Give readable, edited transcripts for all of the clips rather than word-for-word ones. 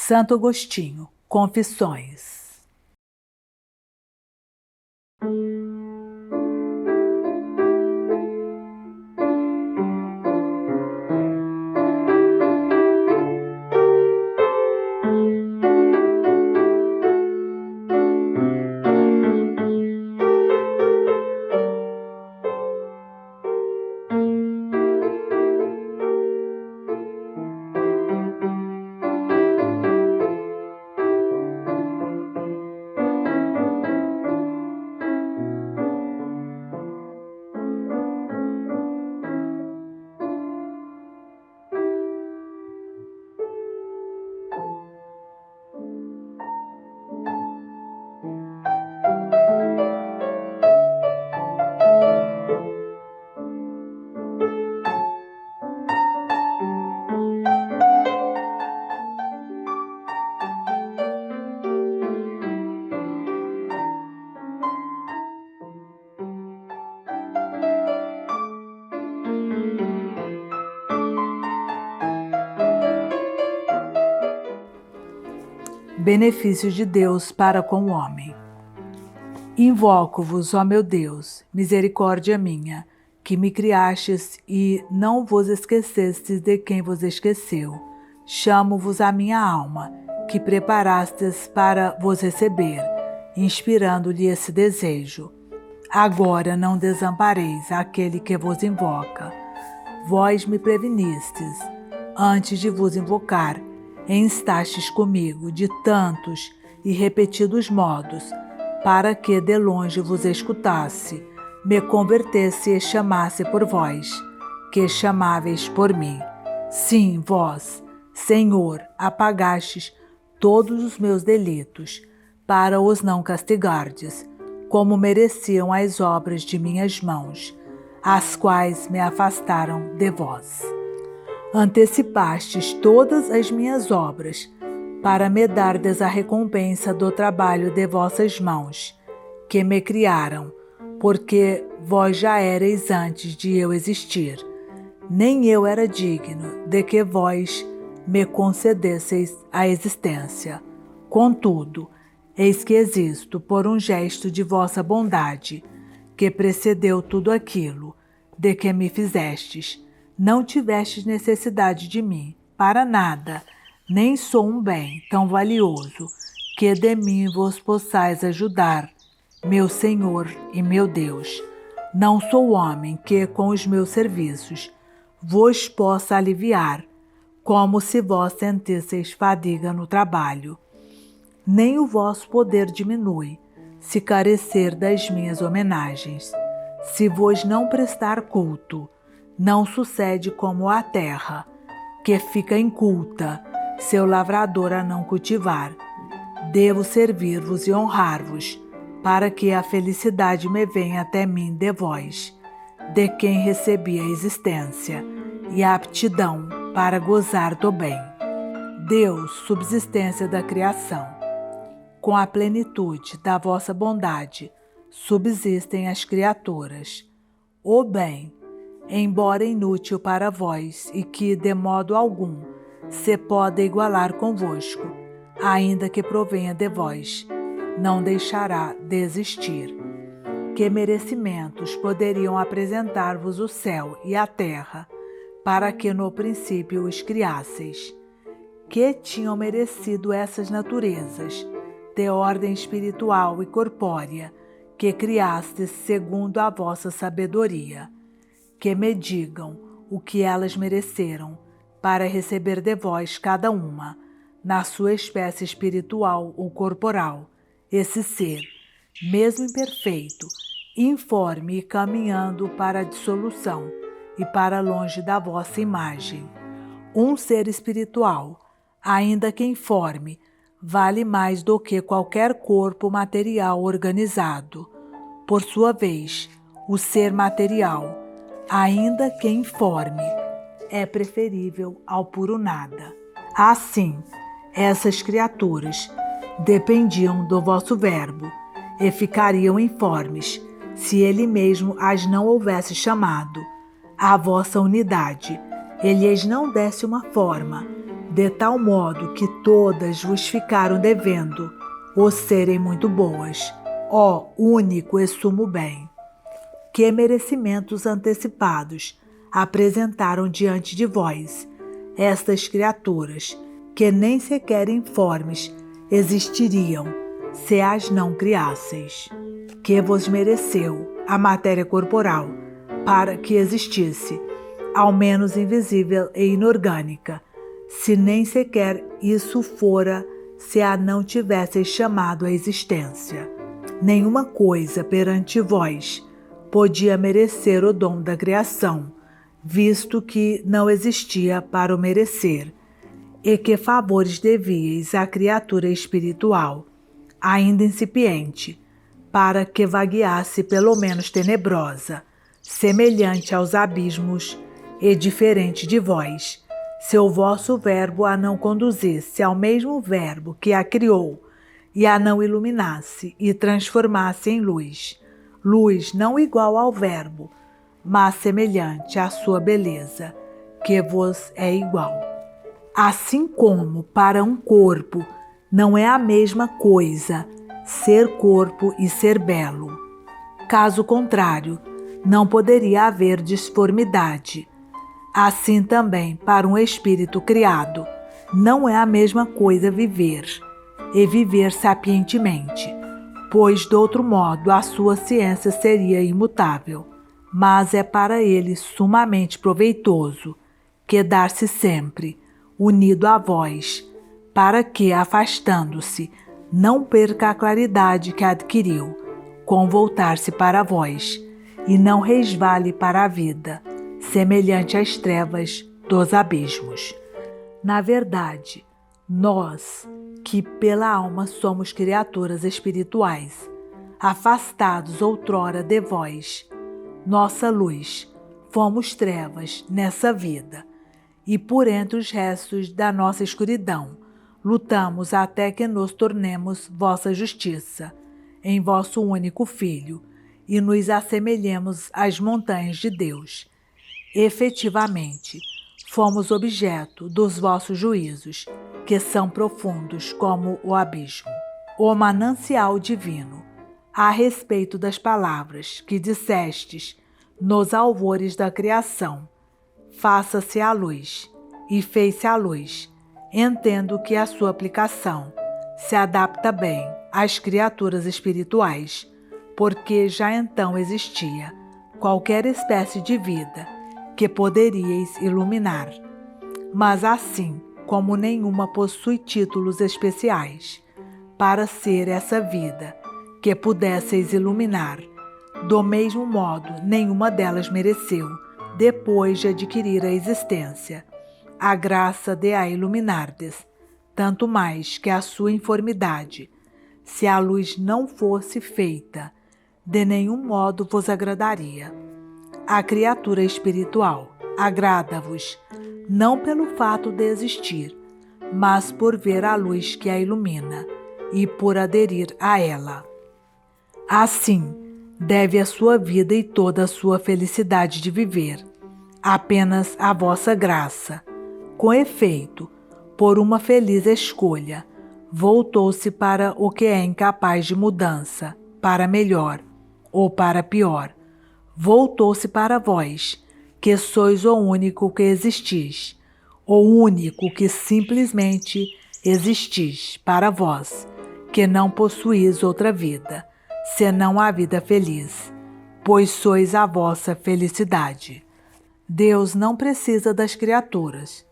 Santo Agostinho, Confissões. Benefícios de Deus para com o homem. Invoco-vos, ó meu Deus, misericórdia minha, que me criastes e não vos esquecestes de quem vos esqueceu. Chamo-vos a minha alma, que preparastes para vos receber, inspirando-lhe esse desejo. Agora não desampareis aquele que vos invoca. Vós me prevenistes, antes de vos invocar, instastes comigo de tantos e repetidos modos, para que de longe vos escutasse, me convertesse e chamasse por vós, que chamáveis por mim. Sim, vós, Senhor, apagastes todos os meus delitos, para os não castigardes, como mereciam as obras de minhas mãos, as quais me afastaram de vós. Antecipastes todas as minhas obras, para me dardes a recompensa do trabalho de vossas mãos, que me criaram, porque vós já éreis antes de eu existir. Nem eu era digno de que vós me concedesseis a existência. Contudo, eis que existo por um gesto de vossa bondade, que precedeu tudo aquilo de que me fizestes. Não tivestes necessidade de mim, para nada, nem sou um bem tão valioso que de mim vos possais ajudar, meu Senhor e meu Deus. Não sou homem que, com os meus serviços, vos possa aliviar, como se vós sentисseis fadiga no trabalho. Nem o vosso poder diminui, se carecer das minhas homenagens. Se vos não prestar culto, não sucede como a terra, que fica inculta, seu lavrador a não cultivar. Devo servir-vos e honrar-vos, para que a felicidade me venha até mim de vós, de quem recebi a existência e a aptidão para gozar do bem. Deus, subsistência da criação. Com a plenitude da vossa bondade, subsistem as criaturas. O bem, embora inútil para vós e que, de modo algum, se pode igualar convosco, ainda que provenha de vós, não deixará de existir. Que merecimentos poderiam apresentar-vos o céu e a terra, para que no princípio os criasseis? Que tinham merecido essas naturezas, de ordem espiritual e corpórea, que criastes segundo a vossa sabedoria? Que me digam o que elas mereceram, para receber de vós cada uma, na sua espécie espiritual ou corporal, esse ser, mesmo imperfeito, informe e caminhando para a dissolução e para longe da vossa imagem. Um ser espiritual, ainda que informe, vale mais do que qualquer corpo material organizado. Por sua vez, o ser material, ainda que informe, é preferível ao puro nada. Assim, essas criaturas dependiam do vosso verbo e ficariam informes, se ele mesmo as não houvesse chamado à vossa unidade, e lhes não desse uma forma, de tal modo que todas vos ficaram devendo o serem muito boas, ó único e sumo bem. Que merecimentos antecipados apresentaram diante de vós estas criaturas, que nem sequer informes existiriam se as não criasseis, que vos mereceu a matéria corporal para que existisse, ao menos invisível e inorgânica, se nem sequer isso fora se a não tivesseis chamado à existência. Nenhuma coisa perante vós podia merecer o dom da criação, visto que não existia para o merecer, e que favores devíeis à criatura espiritual, ainda incipiente, para que vagueasse pelo menos tenebrosa, semelhante aos abismos e diferente de vós, se o vosso verbo a não conduzisse ao mesmo verbo que a criou, e a não iluminasse e transformasse em luz, luz não igual ao verbo, mas semelhante à sua beleza, que vos é igual. Assim como para um corpo não é a mesma coisa ser corpo e ser belo. Caso contrário, não poderia haver disformidade. Assim também para um espírito criado, não é a mesma coisa viver, e viver sapientemente, pois de outro modo a sua ciência seria imutável, mas é para ele sumamente proveitoso quedar-se sempre unido a vós, para que, afastando-se, não perca a claridade que adquiriu, com voltar-se para vós, e não resvale para a vida, semelhante às trevas dos abismos. Na verdade, nós, que pela alma somos criaturas espirituais, afastados outrora de vós, nossa luz, fomos trevas nessa vida, e por entre os restos da nossa escuridão, lutamos até que nos tornemos vossa justiça, em vosso único Filho, e nos assemelhemos às montanhas de Deus. Efetivamente, fomos objeto dos vossos juízos, que são profundos como o abismo. O manancial divino, a respeito das palavras que dissestes nos alvores da criação, faça-se a luz, e fez-se a luz. Entendo que a sua aplicação se adapta bem às criaturas espirituais, porque já então existia qualquer espécie de vida que poderíeis iluminar. Mas assim como nenhuma possui títulos especiais para ser essa vida que pudesseis iluminar, do mesmo modo nenhuma delas mereceu, depois de adquirir a existência, a graça de a iluminardes, tanto mais que a sua informidade, se a luz não fosse feita, de nenhum modo vos agradaria. A criatura espiritual agrada-vos, não pelo fato de existir, mas por ver a luz que a ilumina e por aderir a ela. Assim, deve a sua vida e toda a sua felicidade de viver apenas à vossa graça. Com efeito, por uma feliz escolha, voltou-se para o que é incapaz de mudança, para melhor ou para pior. Voltou-se para vós, que sois o único que existis, o único que simplesmente existis para vós, que não possuís outra vida, senão a vida feliz, pois sois a vossa felicidade. Deus não precisa das criaturas.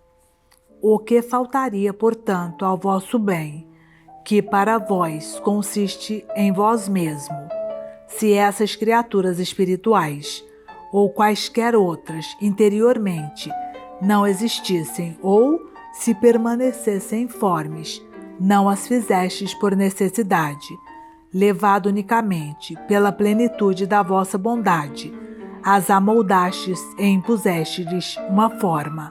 O que faltaria, portanto, ao vosso bem, que para vós consiste em vós mesmo, se essas criaturas espirituais, ou quaisquer outras interiormente, não existissem, ou, se permanecessem informes, não as fizestes por necessidade, levado unicamente pela plenitude da vossa bondade, as amoldastes e impusestes-lhes uma forma,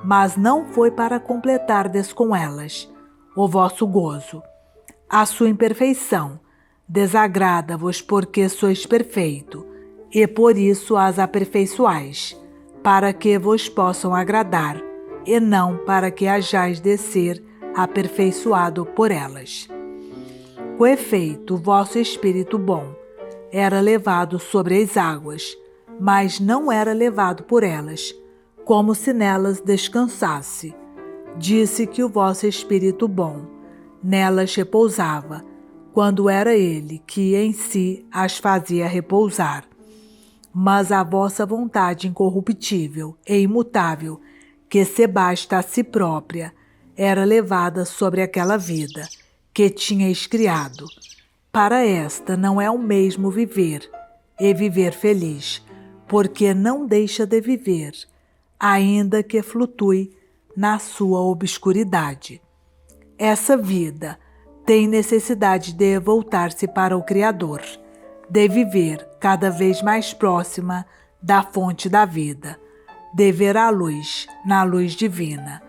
mas não foi para completardes com elas o vosso gozo. A sua imperfeição desagrada-vos porque sois perfeito, e por isso as aperfeiçoais, para que vos possam agradar, e não para que hajais de ser aperfeiçoado por elas. Com efeito, o vosso espírito bom era levado sobre as águas, mas não era levado por elas, como se nelas descansasse. Disse que o vosso espírito bom nelas repousava, quando era ele que em si as fazia repousar. Mas a vossa vontade incorruptível e imutável, que se basta a si própria, era levada sobre aquela vida que tinhais criado. Para esta não é o mesmo viver e viver feliz, porque não deixa de viver, ainda que flutue na sua obscuridade. Essa vida tem necessidade de voltar-se para o Criador, de viver cada vez mais próxima da fonte da vida, de ver a luz na luz divina.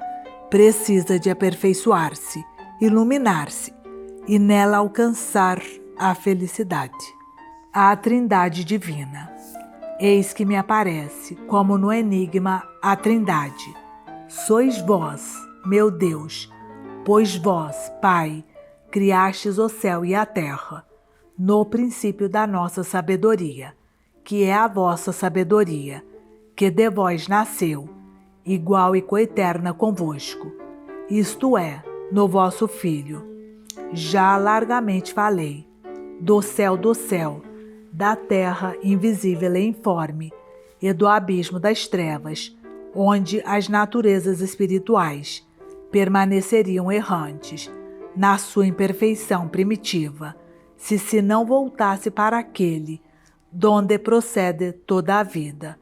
Precisa de aperfeiçoar-se, iluminar-se e nela alcançar a felicidade. A Trindade Divina. Eis que me aparece, como no enigma, a Trindade. Sois vós, meu Deus, pois vós, Pai, criastes o céu e a terra, no princípio da nossa sabedoria, que é a vossa sabedoria, que de vós nasceu, igual e coeterna convosco, isto é, no vosso Filho. Já largamente falei, do céu, da terra invisível e informe, e do abismo das trevas, onde as naturezas espirituais permaneceriam errantes, na sua imperfeição primitiva, se não voltasse para aquele donde procede toda a vida,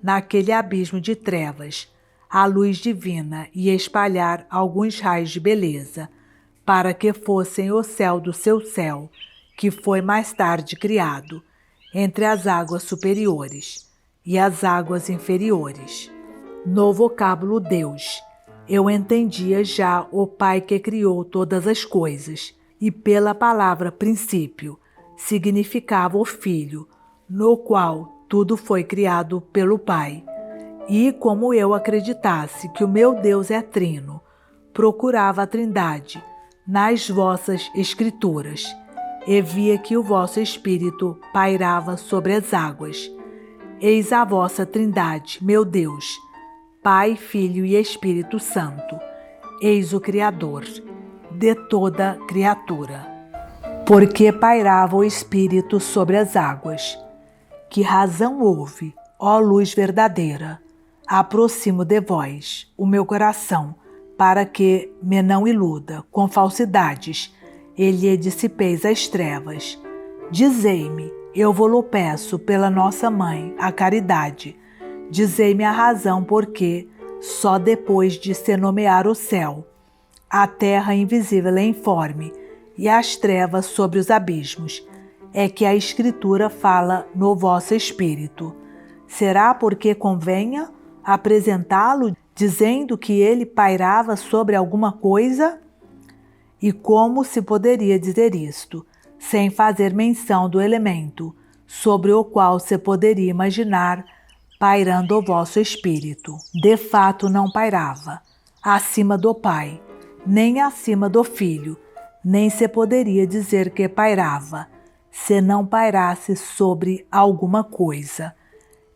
naquele abismo de trevas, a luz divina e espalhar alguns raios de beleza, para que fossem o céu do seu céu, que foi mais tarde criado, entre as águas superiores e as águas inferiores. No vocábulo Deus, eu entendia já o Pai que criou todas as coisas, e pela palavra princípio significava o Filho, no qual tudo foi criado pelo Pai. E como eu acreditasse que o meu Deus é trino, procurava a Trindade nas vossas Escrituras, e via que o vosso Espírito pairava sobre as águas. Eis a vossa Trindade, meu Deus, Pai, Filho e Espírito Santo. Eis o Criador de toda criatura. Porque pairava o Espírito sobre as águas. Que razão houve, ó luz verdadeira? Aproximo de vós o meu coração, para que me não iluda com falsidades e lhe dissipeis as trevas. Dizei-me, eu vou-lo peço pela nossa mãe, a caridade. Dizei-me a razão porque, só depois de se nomear o céu, a terra invisível e informe, e as trevas sobre os abismos, é que a Escritura fala no vosso espírito. Será porque convenha apresentá-lo dizendo que ele pairava sobre alguma coisa? E como se poderia dizer isto, sem fazer menção do elemento, sobre o qual se poderia imaginar pairando o vosso espírito? De fato não pairava, acima do Pai, nem acima do Filho, nem se poderia dizer que pairava, se não pairasse sobre alguma coisa.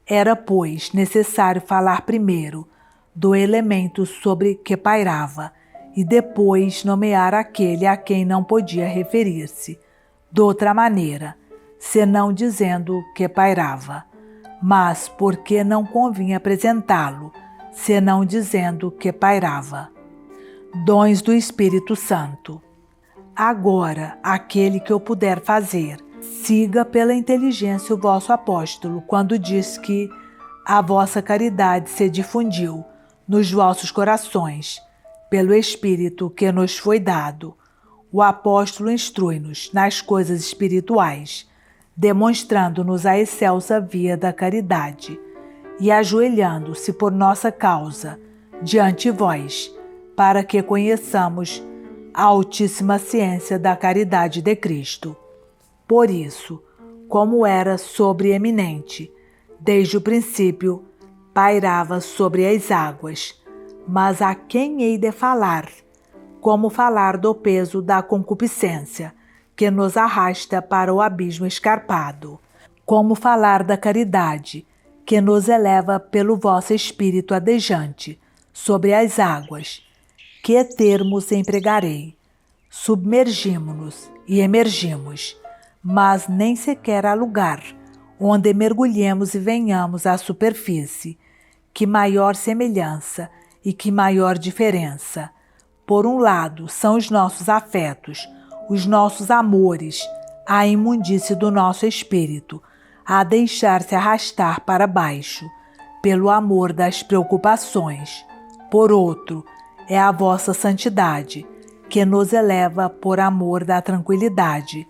Era, pois, necessário falar primeiro do elemento sobre que pairava, e depois nomear aquele a quem não podia referir-se, de outra maneira, senão dizendo que pairava, mas porque não convinha apresentá-lo, senão dizendo que pairava. Dons do Espírito Santo. Agora, aquele que eu puder fazer, siga pela inteligência o vosso apóstolo, quando diz que a vossa caridade se difundiu nos vossos corações, pelo Espírito que nos foi dado. O apóstolo instrui-nos nas coisas espirituais, demonstrando-nos a excelsa via da caridade, e ajoelhando-se por nossa causa diante vós, para que conheçamos a altíssima ciência da caridade de Cristo. Por isso, como era sobreeminente, desde o princípio pairava sobre as águas, Mas a quem hei de falar? Como falar do peso da concupiscência, que nos arrasta para o abismo escarpado? Como falar da caridade, que nos eleva pelo vosso espírito adejante sobre as águas? Que termos empregarei? Submergimo-nos e emergimos, mas nem sequer há lugar onde mergulhemos e venhamos à superfície. Que maior semelhança e que maior diferença! Por um lado, são os nossos afetos, os nossos amores, a imundície do nosso espírito, a deixar-se arrastar para baixo, pelo amor das preocupações. Por outro, é a vossa santidade, que nos eleva por amor da tranquilidade,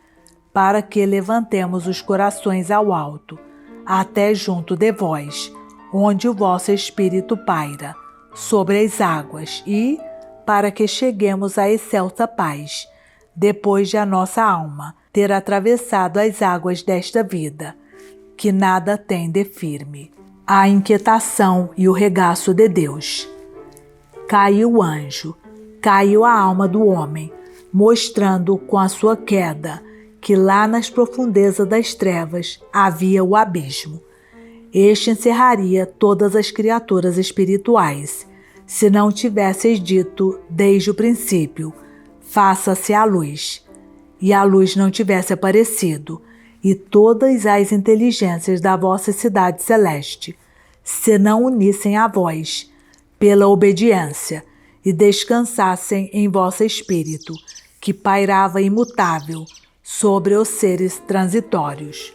para que levantemos os corações ao alto, até junto de vós, onde o vosso espírito paira, sobre as águas, e para que cheguemos à excelsa paz, depois de a nossa alma ter atravessado as águas desta vida, que nada tem de firme. A inquietação e o regaço de Deus. Caiu o anjo, caiu a alma do homem, mostrando com a sua queda que lá nas profundezas das trevas havia o abismo. Este encerraria todas as criaturas espirituais, se não tivesseis dito desde o princípio, faça-se a luz, e a luz não tivesse aparecido, e todas as inteligências da vossa cidade celeste se não unissem a vós, pela obediência, e descansassem em vosso espírito, que pairava imutável sobre os seres transitórios.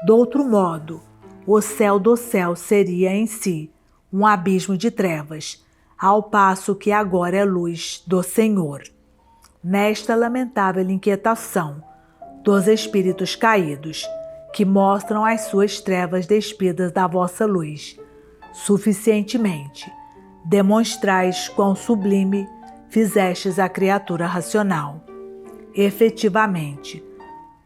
Do outro modo, o céu do céu seria em si um abismo de trevas, ao passo que agora é luz do Senhor. Nesta lamentável inquietação dos espíritos caídos, que mostram as suas trevas despidas da vossa luz, suficientemente demonstrais quão sublime fizestes a criatura racional. Efetivamente,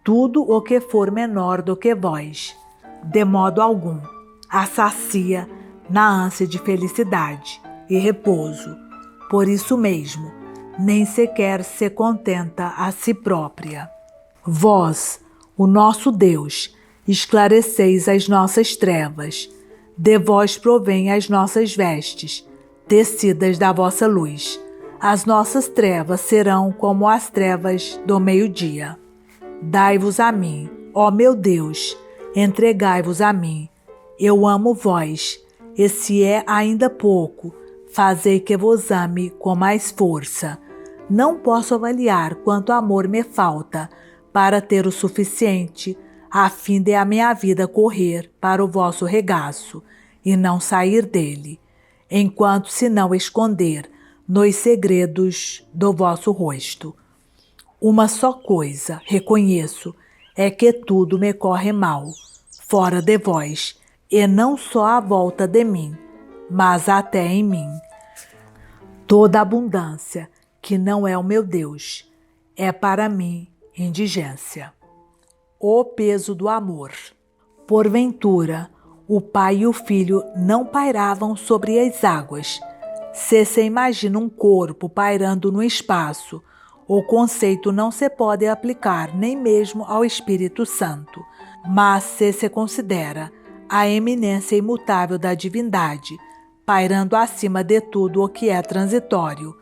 tudo o que for menor do que vós, de modo algum, a sacia na ânsia de felicidade e repouso. Por isso mesmo, nem sequer se contenta a si própria. Vós, o nosso Deus, esclareceis as nossas trevas. De vós provém as nossas vestes, tecidas da vossa luz. As nossas trevas serão como as trevas do meio-dia. Dai-vos a mim, ó meu Deus, entregai-vos a mim. Eu amo vós, e se é ainda pouco, fazei que vos ame com mais força. Não posso avaliar quanto amor me falta para ter o suficiente, a fim de a minha vida correr para o vosso regaço e não sair dele, enquanto se não esconder nos segredos do vosso rosto. Uma só coisa reconheço, é que tudo me corre mal, fora de vós, e não só à volta de mim, mas até em mim. Toda abundância, que não é o meu Deus, é para mim indigência. O peso do amor. Porventura, o pai e o filho não pairavam sobre as águas. Se imagina um corpo pairando no espaço, o conceito não se pode aplicar nem mesmo ao Espírito Santo, mas se considera a eminência imutável da divindade, pairando acima de tudo o que é transitório,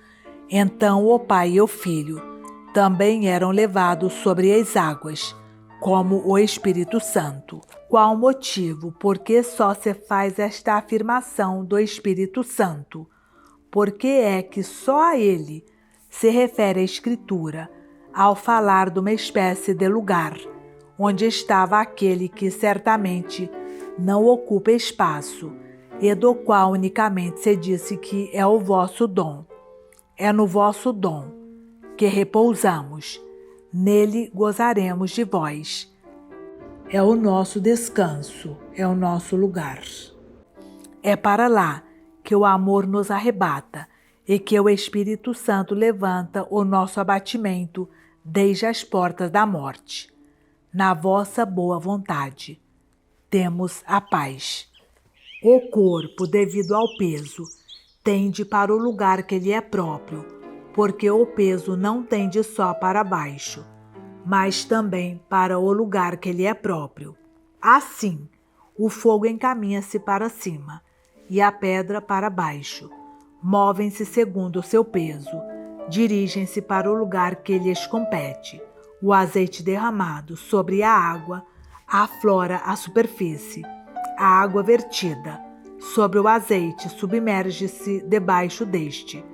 então o pai e o filho também eram levados sobre as águas, como o Espírito Santo. Qual o motivo por que só se faz esta afirmação do Espírito Santo? Porque é que só a ele se refere a Escritura, ao falar de uma espécie de lugar, onde estava aquele que certamente não ocupa espaço, e do qual unicamente se disse que é o vosso dom. É no vosso dom que repousamos, nele gozaremos de vós. É o nosso descanso, é o nosso lugar. É para lá que o amor nos arrebata e que o Espírito Santo levanta o nosso abatimento desde as portas da morte. Na vossa boa vontade, temos a paz. O corpo, devido ao peso, tende para o lugar que lhe é próprio, porque o peso não tende só para baixo, mas também para o lugar que lhe é próprio. Assim, o fogo encaminha-se para cima e a pedra para baixo. Movem-se segundo o seu peso, dirigem-se para o lugar que lhes compete. O azeite derramado sobre a água aflora a superfície. A água vertida sobre o azeite submerge-se debaixo deste.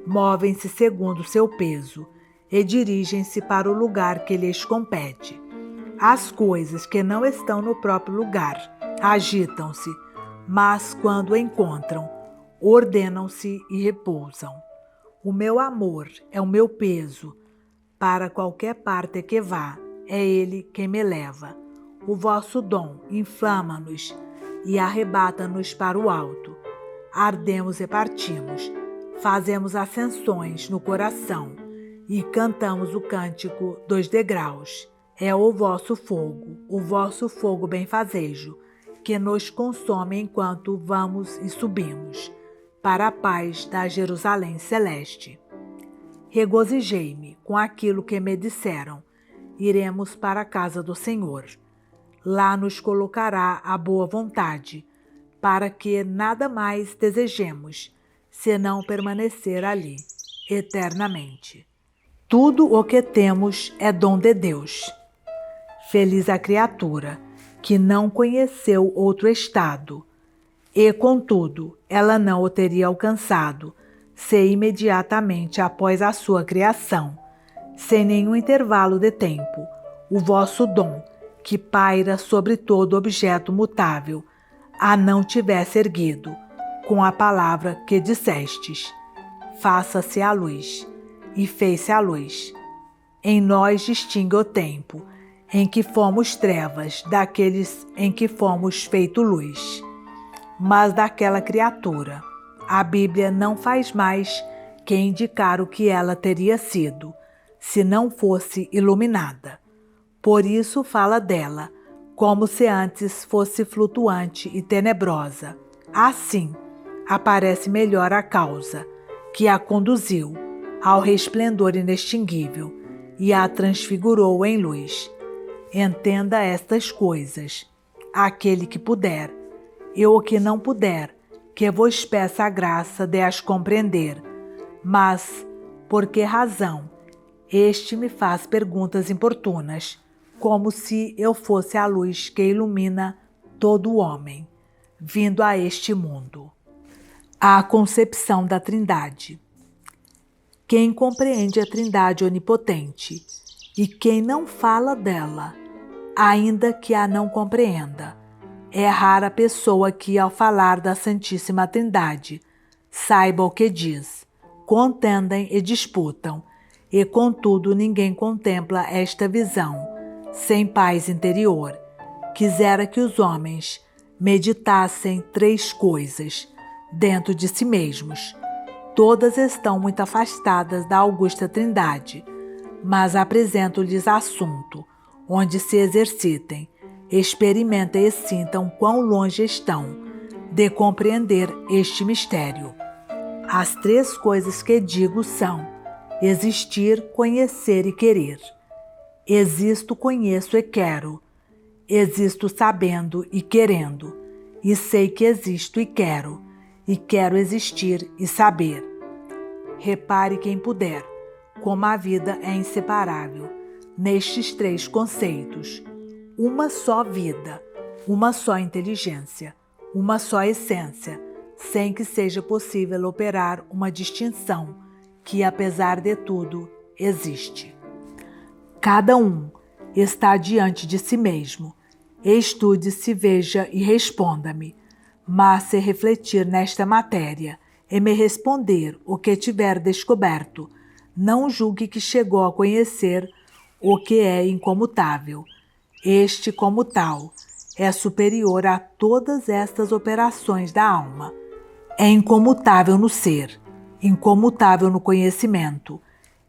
Movem-se segundo o seu peso e dirigem-se para o lugar que lhes compete. As coisas que não estão no próprio lugar agitam-se, mas quando encontram, ordenam-se e repousam. O meu amor é o meu peso, para qualquer parte que vá, é ele quem me leva. O vosso dom inflama-nos e arrebata-nos para o alto. Ardemos e partimos, fazemos ascensões no coração e cantamos o cântico dos degraus. É o vosso fogo benfazejo, que nos consome enquanto vamos e subimos, para a paz da Jerusalém celeste. Regozijei-me com aquilo que me disseram. Iremos para a casa do Senhor. Lá nos colocará a boa vontade, para que nada mais desejemos, senão permanecer ali, eternamente. Tudo o que temos é dom de Deus. Feliz a criatura que não conheceu outro estado, e, contudo, ela não o teria alcançado, se imediatamente após a sua criação, sem nenhum intervalo de tempo, o vosso dom, que paira sobre todo objeto mutável, a não tivesse erguido, com a palavra que dissestes: faça-se a luz, e fez-se a luz. Em nós distingue o tempo, em que fomos trevas, daqueles em que fomos feito luz. Mas daquela criatura, a Bíblia não faz mais que indicar o que ela teria sido, se não fosse iluminada. Por isso fala dela, como se antes fosse flutuante e tenebrosa. Assim, aparece melhor a causa que a conduziu ao resplendor inextinguível e a transfigurou em luz. Entenda estas coisas, aquele que puder, e o que não puder, que vos peça a graça de as compreender. Mas, por que razão, este me faz perguntas importunas, como se eu fosse a luz que ilumina todo o homem, vindo a este mundo. A concepção da Trindade. Quem compreende a Trindade onipotente, e quem não fala dela, ainda que a não compreenda, é rara a pessoa que, ao falar da Santíssima Trindade, saiba o que diz. Contendem e disputam, e contudo ninguém contempla esta visão, sem paz interior. Quisera que os homens meditassem 3 coisas dentro de si mesmos. Todas estão muito afastadas da augusta Trindade, mas apresento-lhes assunto, onde se exercitem, experimentem e sintam quão longe estão de compreender este mistério. As 3 coisas que digo são: existir, conhecer e querer. Existo, conheço e quero. Existo sabendo e querendo, e sei que existo e quero existir e saber. Repare quem puder, como a vida é inseparável nestes 3 conceitos: uma só vida, uma só inteligência, uma só essência, sem que seja possível operar uma distinção que, apesar de tudo, existe. Cada um está diante de si mesmo. Estude-se, veja e responda-me. Mas se refletir nesta matéria e me responder o que tiver descoberto, não julgue que chegou a conhecer o que é incomutável. Este, como tal, é superior a todas estas operações da alma. É incomutável no ser, incomutável no conhecimento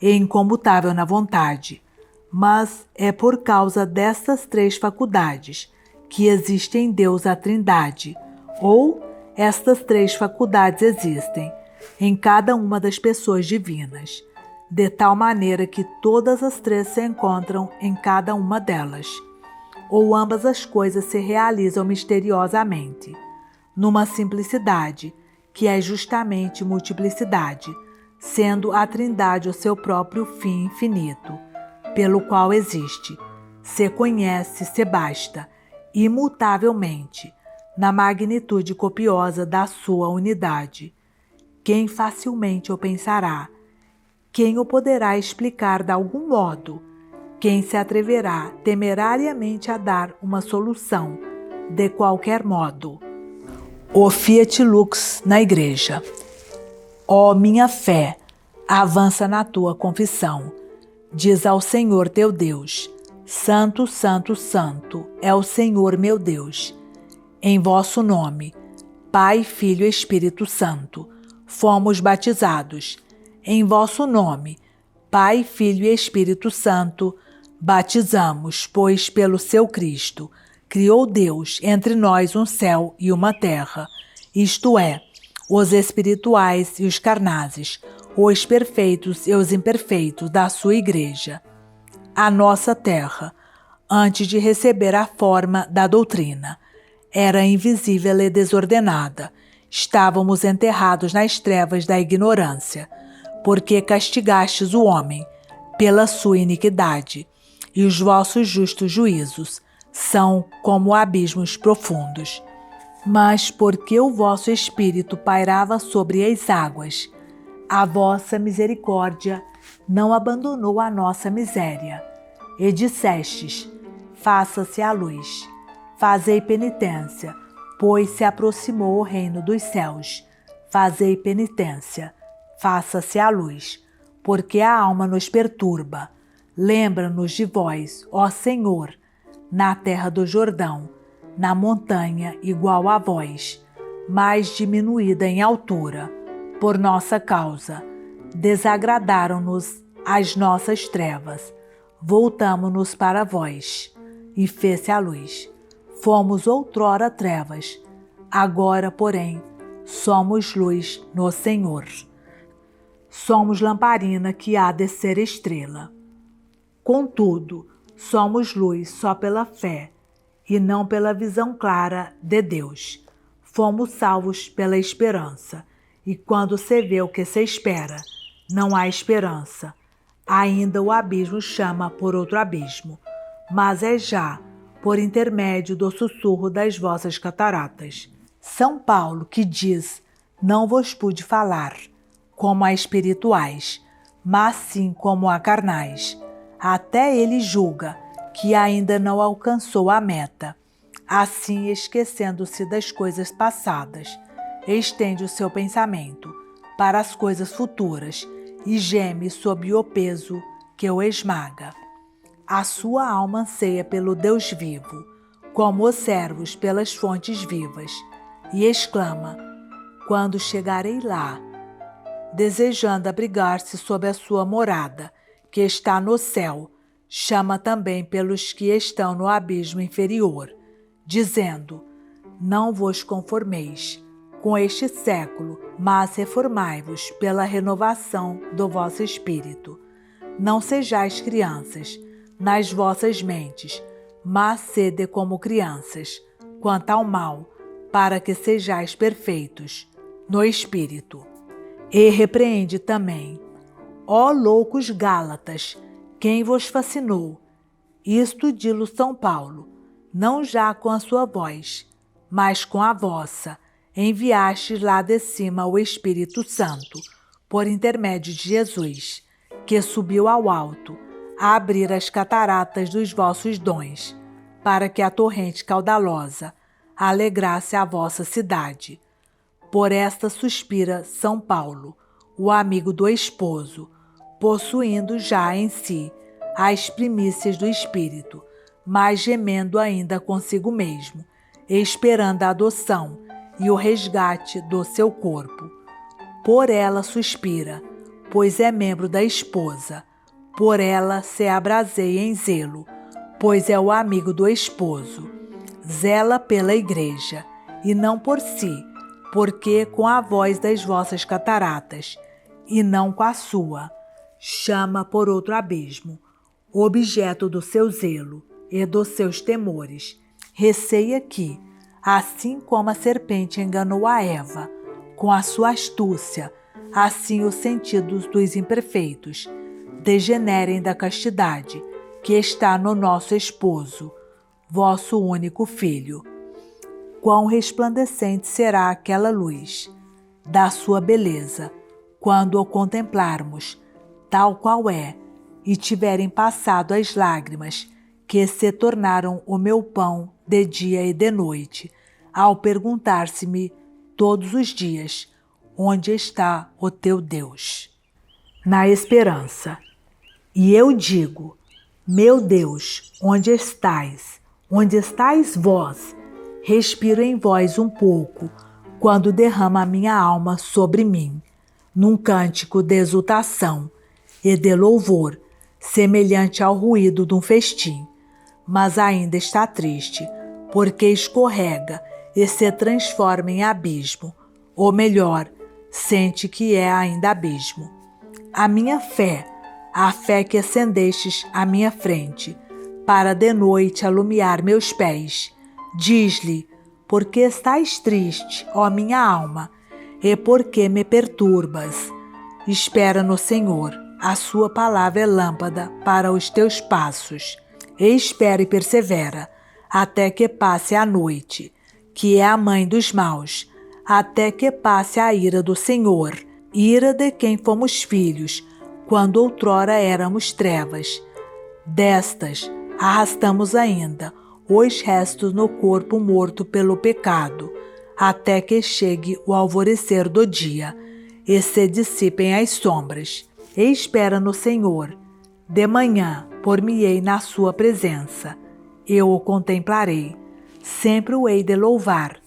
e incomutável na vontade. Mas é por causa destas 3 faculdades que existe em Deus a Trindade, ou estas 3 faculdades existem, em cada uma das pessoas divinas, de tal maneira que todas as três se encontram em cada uma delas, ou ambas as coisas se realizam misteriosamente, numa simplicidade, que é justamente multiplicidade, sendo a Trindade o seu próprio fim infinito, pelo qual existe, se conhece, se basta, imutavelmente, na magnitude copiosa da sua unidade. Quem facilmente o pensará? Quem o poderá explicar de algum modo? Quem se atreverá temerariamente a dar uma solução de qualquer modo? O Fiat Lux na Igreja. Ó minha fé, avança na tua confissão. Diz ao Senhor teu Deus: Santo, Santo, Santo é o Senhor meu Deus. Em vosso nome, Pai, Filho e Espírito Santo, fomos batizados. Em vosso nome, Pai, Filho e Espírito Santo, batizamos, pois pelo seu Cristo criou Deus entre nós um céu e uma terra, isto é, os espirituais e os carnazes, os perfeitos e os imperfeitos da sua igreja. A nossa terra, antes de receber a forma da doutrina, era invisível e desordenada. Estávamos enterrados nas trevas da ignorância, porque castigastes o homem pela sua iniquidade, e os vossos justos juízos são como abismos profundos. Mas porque o vosso Espírito pairava sobre as águas, a vossa misericórdia não abandonou a nossa miséria. E dissestes: faça-se a luz. Fazei penitência, pois se aproximou o reino dos céus. Fazei penitência, faça-se a luz, porque a alma nos perturba. Lembra-nos de vós, ó Senhor, na terra do Jordão, na montanha igual a vós, mais diminuída em altura, por nossa causa. Desagradaram-nos as nossas trevas. Voltamo-nos para vós, e fez-se a luz. Fomos outrora trevas, agora, porém, somos luz no Senhor. Somos lamparina que há de ser estrela. Contudo, somos luz só pela fé, e não pela visão clara de Deus. Fomos salvos pela esperança, e quando se vê o que se espera, não há esperança. Ainda o abismo chama por outro abismo, mas é já por intermédio do sussurro das vossas cataratas. São Paulo que diz: não vos pude falar como a espirituais, mas sim como a carnais. Até ele julga que ainda não alcançou a meta. Assim, esquecendo-se das coisas passadas, estende o seu pensamento para as coisas futuras e geme sob o peso que o esmaga. A sua alma anseia pelo Deus vivo, como os servos pelas fontes vivas, e exclama: quando chegarei lá? Desejando abrigar-se sob a sua morada, que está no céu, chama também pelos que estão no abismo inferior, dizendo: não vos conformeis com este século, mas reformai-vos pela renovação do vosso espírito. Não sejais crianças nas vossas mentes, mas sede como crianças, quanto ao mal, para que sejais perfeitos no espírito. E repreende também: ó loucos Gálatas, quem vos fascinou? Isto dilo São Paulo, não já com a sua voz, mas com a vossa, enviastes lá de cima o Espírito Santo, por intermédio de Jesus, que subiu ao alto, a abrir as cataratas dos vossos dons, para que a torrente caudalosa alegrasse a vossa cidade. Por esta suspira São Paulo, o amigo do esposo, possuindo já em si as primícias do Espírito, mas gemendo ainda consigo mesmo, esperando a adoção e o resgate do seu corpo. Por ela suspira, pois é membro da esposa. Por ela se abraseia em zelo, pois é o amigo do esposo. Zela pela igreja, e não por si, porque com a voz das vossas cataratas, e não com a sua, chama por outro abismo, objeto do seu zelo e dos seus temores. Receia que, assim como a serpente enganou a Eva, com a sua astúcia, assim os sentidos dos imperfeitos degenerem da castidade que está no nosso esposo, vosso único filho. Quão resplandecente será aquela luz da sua beleza, quando o contemplarmos, tal qual é, e tiverem passado as lágrimas que se tornaram o meu pão de dia e de noite, ao perguntar-se-me todos os dias, onde está o teu Deus? Na esperança. E eu digo, meu Deus, onde estais? Onde estais vós? Respiro em vós um pouco, quando derrama a minha alma sobre mim, num cântico de exultação e de louvor, semelhante ao ruído de um festim. Mas ainda está triste, porque escorrega e se transforma em abismo, ou melhor, sente que é ainda abismo. A minha fé, a fé que acendestes à minha frente, para de noite alumiar meus pés, diz-lhe, porque estás triste, ó minha alma, e porque me perturbas? Espera no Senhor, a sua palavra é lâmpada para os teus passos. E espera e persevera, até que passe a noite, que é a mãe dos maus, até que passe a ira do Senhor, ira de quem fomos filhos, quando outrora éramos trevas. Destas arrastamos ainda os restos no corpo morto pelo pecado, até que chegue o alvorecer do dia, e se dissipem as sombras. E espera no Senhor. De manhã por-me-ei na sua presença. Eu o contemplarei, sempre o hei de louvar.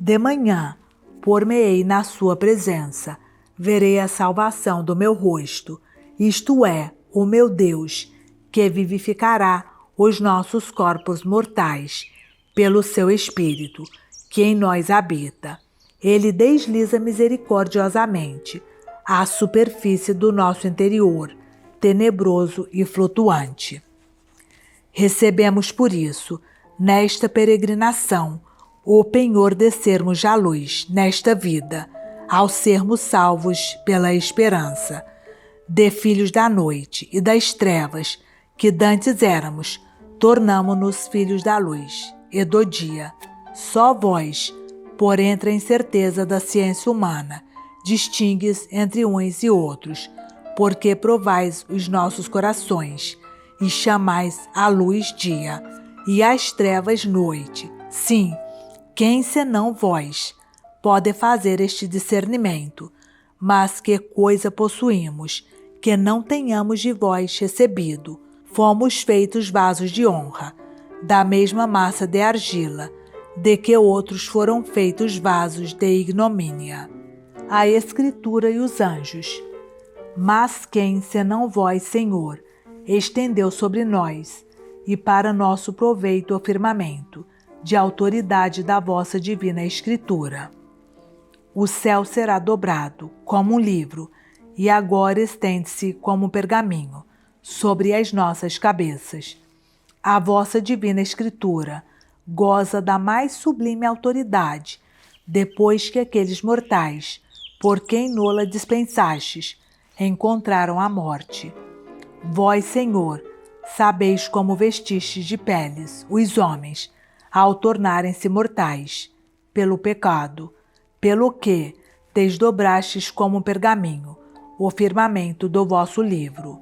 De manhã por-me-ei na sua presença. Verei a salvação do meu rosto, isto é, o meu Deus, que vivificará os nossos corpos mortais, pelo seu Espírito, que em nós habita. Ele desliza misericordiosamente a superfície do nosso interior, tenebroso e flutuante. Recebemos por isso, nesta peregrinação, o penhor de sermos a luz nesta vida, ao sermos salvos pela esperança. De filhos da noite e das trevas, que dantes éramos, tornamo-nos filhos da luz e do dia. Só vós, por entre a incerteza da ciência humana, distingues entre uns e outros, porque provais os nossos corações, e chamais a luz dia, e as trevas noite. Sim, quem senão vós pode fazer este discernimento? Mas que coisa possuímos, que não tenhamos de vós recebido? Fomos feitos vasos de honra, da mesma massa de argila, de que outros foram feitos vasos de ignomínia. A Escritura e os anjos. Mas quem, senão vós, Senhor, estendeu sobre nós, e para nosso proveito o firmamento, de autoridade da vossa divina Escritura. O céu será dobrado, como um livro, e agora estende-se como um pergaminho, sobre as nossas cabeças. A vossa divina Escritura goza da mais sublime autoridade, depois que aqueles mortais, por quem nola dispensastes, encontraram a morte. Vós, Senhor, sabeis como vestistes de peles os homens, ao tornarem-se mortais, pelo pecado, pelo que desdobrastes como um pergaminho o firmamento do vosso livro.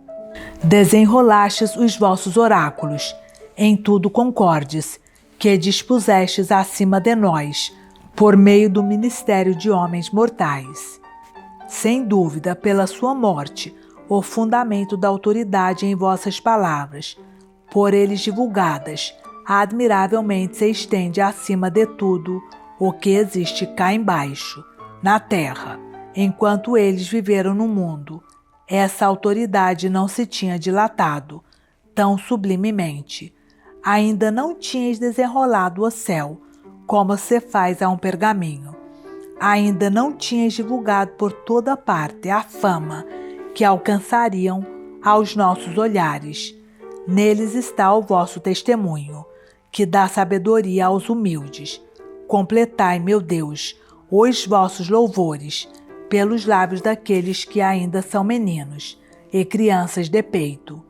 Desenrolastes os vossos oráculos, em tudo concordes, que dispusestes acima de nós, por meio do ministério de homens mortais. Sem dúvida, pela sua morte, o fundamento da autoridade em vossas palavras, por eles divulgadas, admiravelmente se estende acima de tudo o que existe cá embaixo, na terra. Enquanto eles viveram no mundo, essa autoridade não se tinha dilatado tão sublimemente. Ainda não tinhas desenrolado o céu, como se faz a um pergaminho. ainda não tinhas divulgado por toda parte a fama que alcançariam aos nossos olhares. Neles está o vosso testemunho, que dá sabedoria aos humildes. Completai, meu Deus, os vossos louvores pelos lábios daqueles que ainda são meninos e crianças de peito.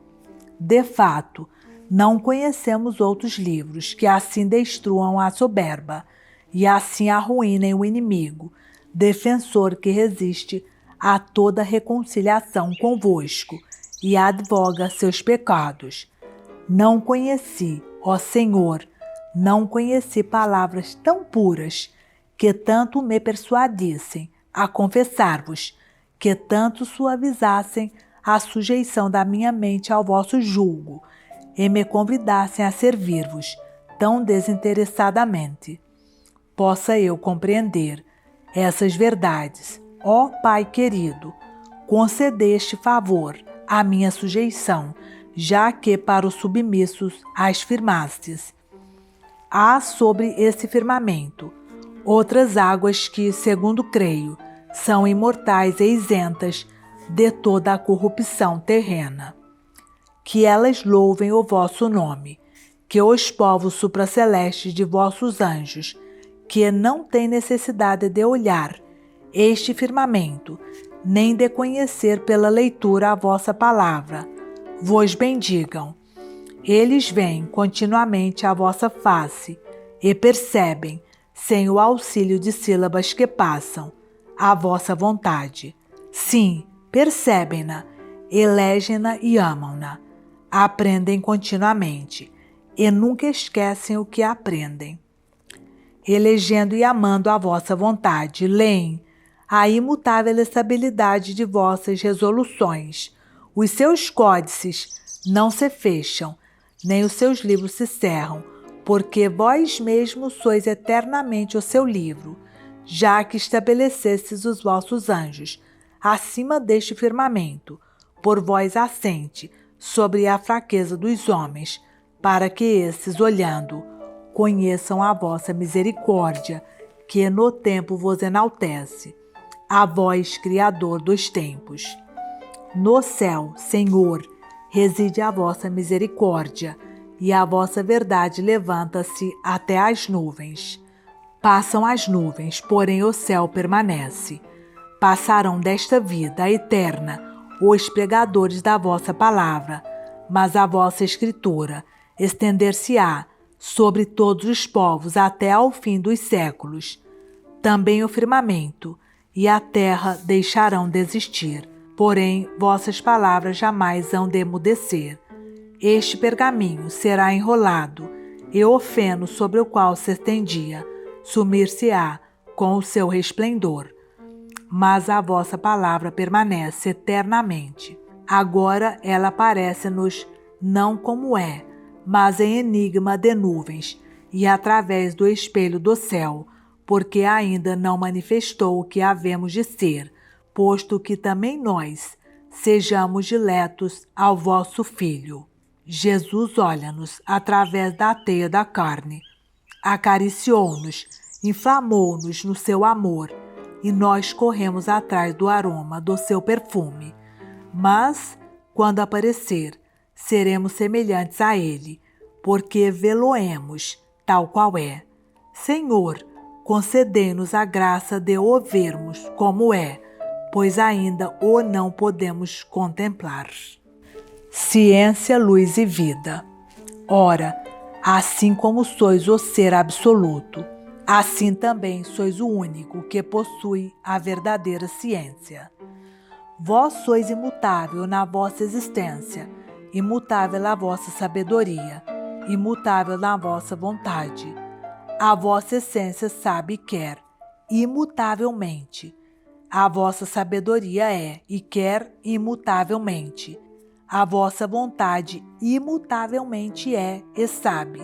De fato, não conhecemos outros livros que assim destruam a soberba e assim arruinem o inimigo, defensor que resiste a toda reconciliação convosco e advoga seus pecados. Não conheci, ó Senhor, não conheci palavras tão puras que tanto me persuadissem a confessar-vos, que tanto suavizassem a sujeição da minha mente ao vosso jugo e me convidassem a servir-vos tão desinteressadamente. Possa eu compreender essas verdades, ó Pai querido, concedeste favor à minha sujeição, já que para os submissos as firmastes. Há sobre esse firmamento outras águas que, segundo creio, são imortais e isentas de toda a corrupção terrena. Que elas louvem o vosso nome, que os povos supracelestes de vossos anjos, que não têm necessidade de olhar este firmamento, nem de conhecer pela leitura a vossa palavra, vos bendigam. Eles veem continuamente a vossa face e percebem, sem o auxílio de sílabas que passam, a vossa vontade. Sim, percebem-na, elegem-na e amam-na. Aprendem continuamente e nunca esquecem o que aprendem. Elegendo e amando a vossa vontade, leem a imutável estabilidade de vossas resoluções. Os seus códices não se fecham, nem os seus livros se cerram, porque vós mesmos sois eternamente o seu livro, já que estabelecestes os vossos anjos acima deste firmamento, por vós assente sobre a fraqueza dos homens, para que esses, olhando, conheçam a vossa misericórdia, que no tempo vos enaltece, a vós, Criador dos tempos. No céu, Senhor, reside a vossa misericórdia, e a vossa verdade levanta-se até as nuvens. Passam as nuvens, porém o céu permanece. Passarão desta vida eterna os pregadores da vossa palavra, mas a vossa escritura estender-se-á sobre todos os povos até ao fim dos séculos. Também o firmamento e a terra deixarão de existir, porém vossas palavras jamais hão de emudecer. Este pergaminho será enrolado, e o feno sobre o qual se estendia sumir-se-á com o seu resplendor. Mas a vossa palavra permanece eternamente. Agora ela aparece-nos não como é, mas em enigma de nuvens e através do espelho do céu, porque ainda não manifestou o que havemos de ser, posto que também nós sejamos diletos ao vosso Filho. Jesus olha-nos através da teia da carne, acariciou-nos, inflamou-nos no seu amor, e nós corremos atrás do aroma do seu perfume. Mas, quando aparecer, seremos semelhantes a ele, porque vê-lo-emos tal qual é. Senhor, concedei-nos a graça de o vermos como é, pois ainda o não podemos contemplar. Ciência, luz e vida. Ora, assim como sois o ser absoluto, assim também sois o único que possui a verdadeira ciência. Vós sois imutável na vossa existência, imutável a vossa sabedoria, imutável na vossa vontade. A vossa essência sabe e quer, imutavelmente. A vossa sabedoria é e quer imutavelmente. A vossa vontade imutavelmente é e sabe.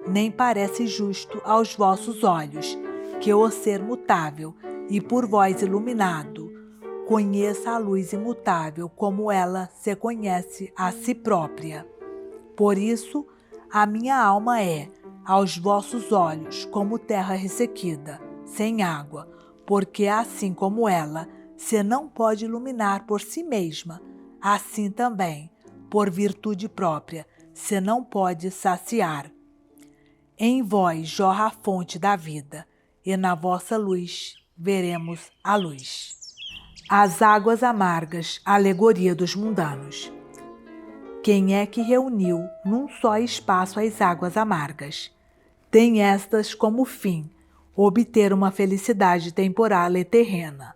Nem parece justo aos vossos olhos que o ser mutável e por vós iluminado conheça a luz imutável como ela se conhece a si própria. Por isso, a minha alma é, aos vossos olhos, como terra ressequida, sem água, porque assim como ela se não pode iluminar por si mesma, assim também, por virtude própria, se não pode saciar. Em vós jorra a fonte da vida, e na vossa luz veremos a luz. As águas amargas, alegoria dos mundanos. Quem é que reuniu num só espaço as águas amargas? Tem estas como fim obter uma felicidade temporal e terrena.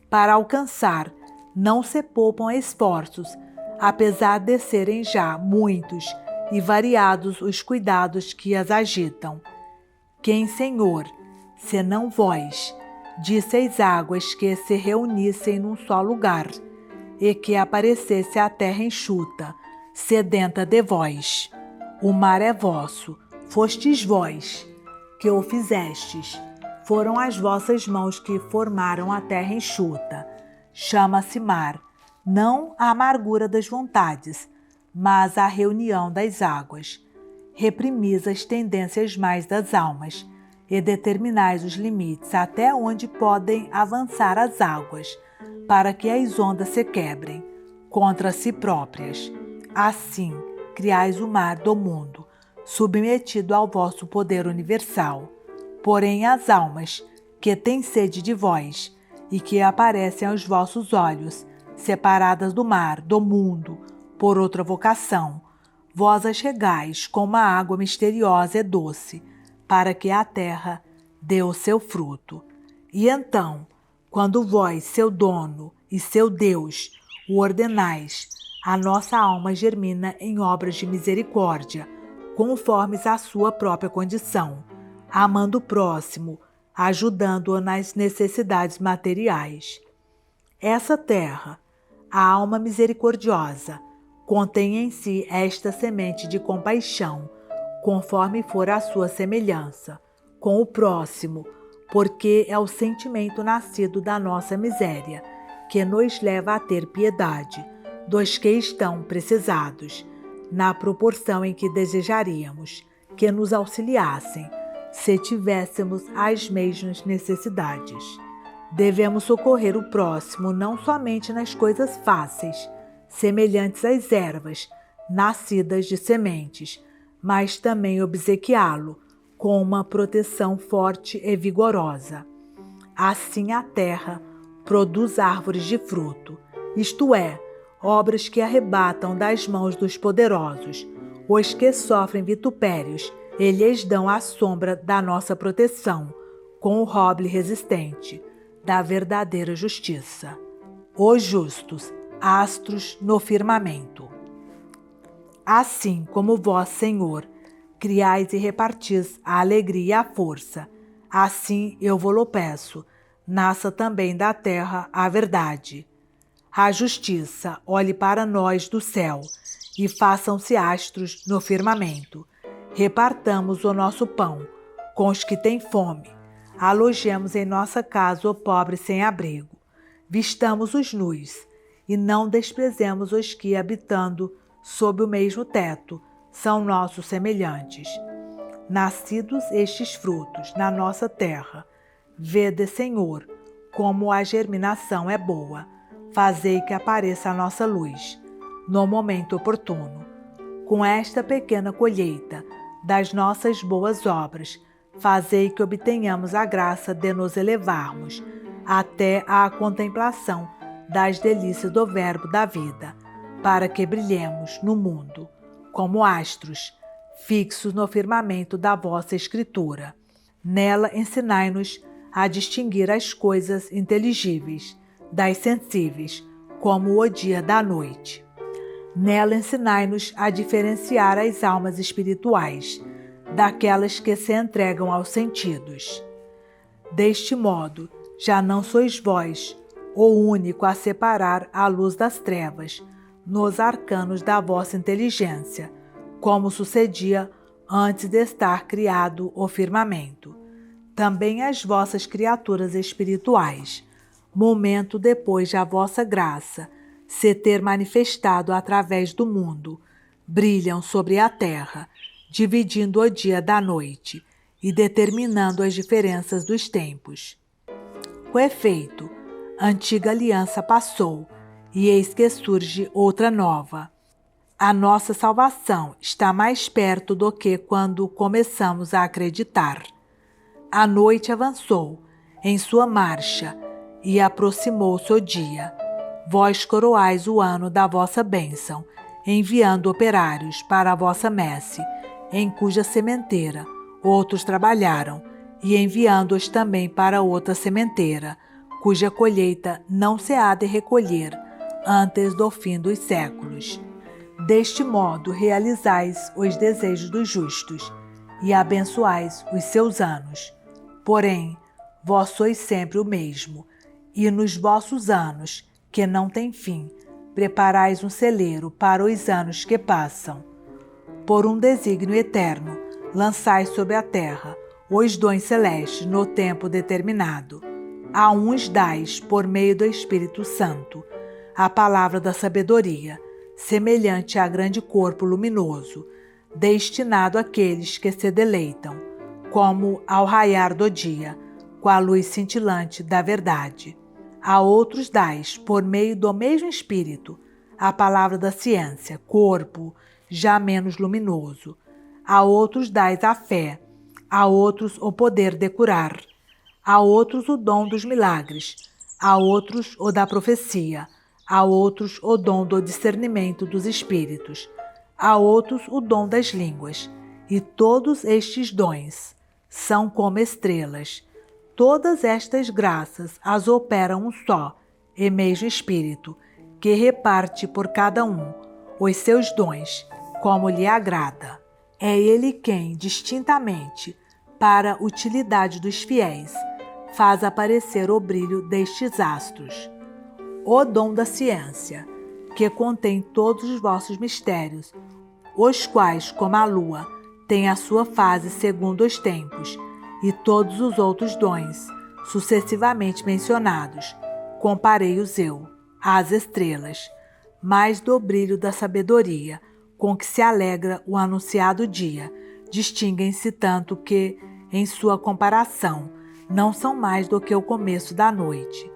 Para alcançar, não se poupam esforços, apesar de serem já muitos e variados os cuidados que as agitam. Quem, Senhor, senão vós, disseis águas que se reunissem num só lugar, e que aparecesse a terra enxuta, sedenta de vós. O mar é vosso, fostes vós que o fizestes. Foram as vossas mãos que formaram a terra enxuta. Chama-se mar, não a amargura das vontades, mas a reunião das águas. Reprimis as tendências mais das almas e determinais os limites até onde podem avançar as águas, para que as ondas se quebrem contra si próprias. Assim, criais o mar do mundo, submetido ao vosso poder universal. Porém, as almas, que têm sede de vós, e que aparecem aos vossos olhos, separadas do mar, do mundo, por outra vocação, vós as regais com uma água misteriosa e doce, para que a terra dê o seu fruto. E então, quando vós, seu dono e seu Deus, o ordenais, a nossa alma germina em obras de misericórdia, conformes à sua própria condição, amando o próximo, ajudando-o nas necessidades materiais. Essa terra, a alma misericordiosa, contém em si esta semente de compaixão, conforme for a sua semelhança, com o próximo, porque é o sentimento nascido da nossa miséria, que nos leva a ter piedade dos que estão precisados, na proporção em que desejaríamos que nos auxiliassem, se tivéssemos as mesmas necessidades. Devemos socorrer o próximo não somente nas coisas fáceis, semelhantes às ervas, nascidas de sementes, mas também obsequiá-lo com uma proteção forte e vigorosa. Assim a terra produz árvores de fruto, isto é, obras que arrebatam das mãos dos poderosos, os que sofrem vitupérios, e lhes dão a sombra da nossa proteção, com o roble resistente da verdadeira justiça. Os justos, astros no firmamento. Assim como vós, Senhor, criais e repartis a alegria e a força, assim eu vou-lo peço, nasça também da terra a verdade. A justiça olhe para nós do céu e façam-se astros no firmamento. Repartamos o nosso pão com os que têm fome. Alojemos em nossa casa o pobre sem abrigo. Vistamos os nus e não desprezemos os que, habitando sob o mesmo teto, são nossos semelhantes. Nascidos estes frutos na nossa terra, vede, Senhor, como a germinação é boa. Fazei que apareça a nossa luz, no momento oportuno. Com esta pequena colheita das nossas boas obras, fazei que obtenhamos a graça de nos elevarmos até à contemplação das delícias do Verbo da vida, para que brilhemos no mundo, como astros, fixos no firmamento da vossa Escritura. Nela ensinai-nos a distinguir as coisas inteligíveis das sensíveis, como o dia da noite. Nela ensinai-nos a diferenciar as almas espirituais daquelas que se entregam aos sentidos. Deste modo, já não sois vós o único a separar a luz das trevas nos arcanos da vossa inteligência, como sucedia antes de estar criado o firmamento. Também as vossas criaturas espirituais, momento depois da vossa graça se ter manifestado através do mundo, brilham sobre a terra, dividindo o dia da noite e determinando as diferenças dos tempos. Com efeito, a antiga aliança passou, e eis que surge outra nova. A nossa salvação está mais perto do que quando começamos a acreditar. A noite avançou em sua marcha e aproximou-se o dia. Vós coroais o ano da vossa bênção, enviando operários para a vossa messe, em cuja sementeira outros trabalharam, e enviando-os também para outra sementeira, cuja colheita não se há de recolher antes do fim dos séculos. Deste modo realizais os desejos dos justos e abençoais os seus anos. Porém, vós sois sempre o mesmo, e nos vossos anos, que não têm fim, preparais um celeiro para os anos que passam. Por um desígnio eterno, lançais sobre a terra os dons celestes no tempo determinado. A uns dais, por meio do Espírito Santo, a palavra da sabedoria, semelhante a grande corpo luminoso, destinado àqueles que se deleitam, como ao raiar do dia, com a luz cintilante da verdade. A outros dais, por meio do mesmo Espírito, a palavra da ciência, corpo já menos luminoso. A outros dais a fé, a outros o poder de curar, a outros o dom dos milagres, a outros o da profecia, a outros o dom do discernimento dos espíritos, a outros o dom das línguas. E todos estes dons são como estrelas. Todas estas graças as opera um só e mesmo Espírito, que reparte por cada um os seus dons, como lhe agrada. É Ele quem, distintamente, para a utilidade dos fiéis, faz aparecer o brilho destes astros. O dom da ciência, que contém todos os vossos mistérios, os quais, como a lua, têm a sua fase segundo os tempos, e todos os outros dons, sucessivamente mencionados, comparei-os eu às estrelas, mais do brilho da sabedoria, com que se alegra o anunciado dia, distinguem-se tanto que, em sua comparação, não são mais do que o começo da noite.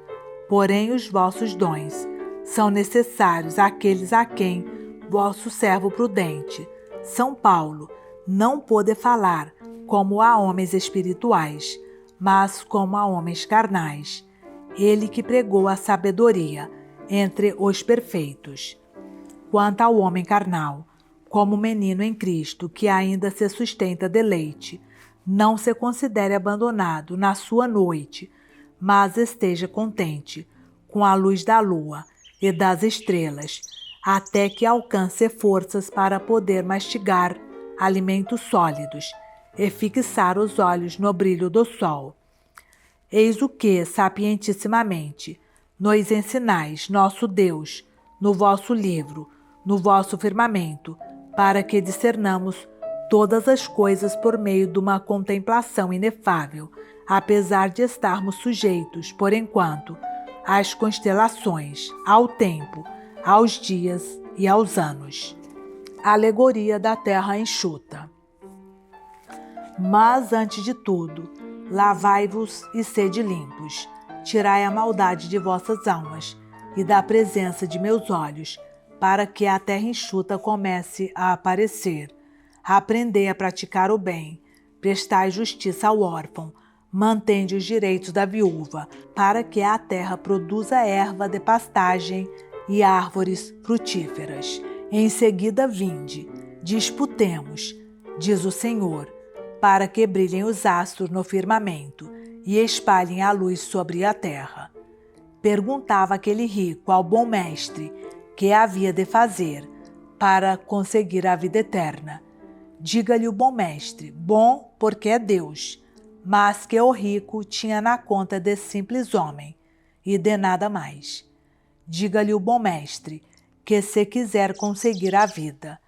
Porém, os vossos dons são necessários àqueles a quem vosso servo prudente, São Paulo, não pôde falar como a homens espirituais, mas como a homens carnais. Ele que pregou a sabedoria entre os perfeitos. Quanto ao homem carnal, como menino em Cristo que ainda se sustenta de leite, não se considere abandonado na sua noite, mas esteja contente com a luz da lua e das estrelas, até que alcance forças para poder mastigar alimentos sólidos e fixar os olhos no brilho do sol. Eis o que, sapientissimamente, nos ensinais, nosso Deus, no vosso livro, no vosso firmamento, para que discernamos todas as coisas por meio de uma contemplação inefável, apesar de estarmos sujeitos, por enquanto, às constelações, ao tempo, aos dias e aos anos. Alegoria da terra enxuta. Mas, antes de tudo, lavai-vos e sede limpos, tirai a maldade de vossas almas e da presença de meus olhos, para que a terra enxuta comece a aparecer. Aprendei a praticar o bem, prestai justiça ao órfão, mantende os direitos da viúva, para que a terra produza erva de pastagem e árvores frutíferas. Em seguida vinde, disputemos, diz o Senhor, para que brilhem os astros no firmamento e espalhem a luz sobre a terra. Perguntava aquele rico ao bom mestre que havia de fazer para conseguir a vida eterna. Diga-lhe o bom mestre, bom porque é Deus, mas que o rico tinha na conta de simples homem e de nada mais. Diga-lhe o bom mestre que se quiser conseguir a vida,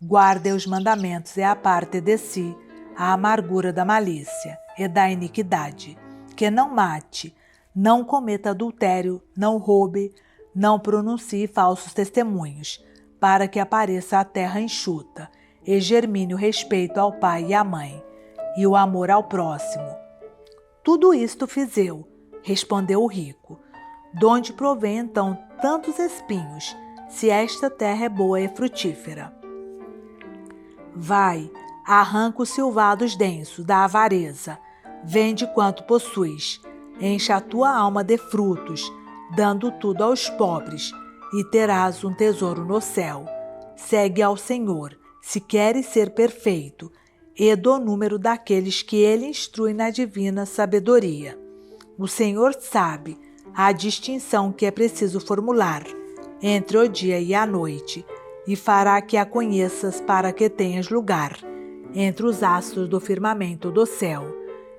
guarde os mandamentos e aparte de si a amargura da malícia e da iniquidade, que não mate, não cometa adultério, não roube, não pronuncie falsos testemunhos, para que apareça a terra enxuta e germine o respeito ao pai e à mãe, e o amor ao próximo. Tudo isto fiz eu, respondeu o rico. Donde provém então tantos espinhos, se esta terra é boa e frutífera? Vai, arranca os silvados densos da avareza, vende quanto possuis, enche a tua alma de frutos, dando tudo aos pobres, e terás um tesouro no céu. Segue ao Senhor, se queres ser perfeito, e do número daqueles que ele instrui na divina sabedoria. O Senhor sabe a distinção que é preciso formular entre o dia e a noite, e fará que a conheças para que tenhas lugar entre os astros do firmamento do céu.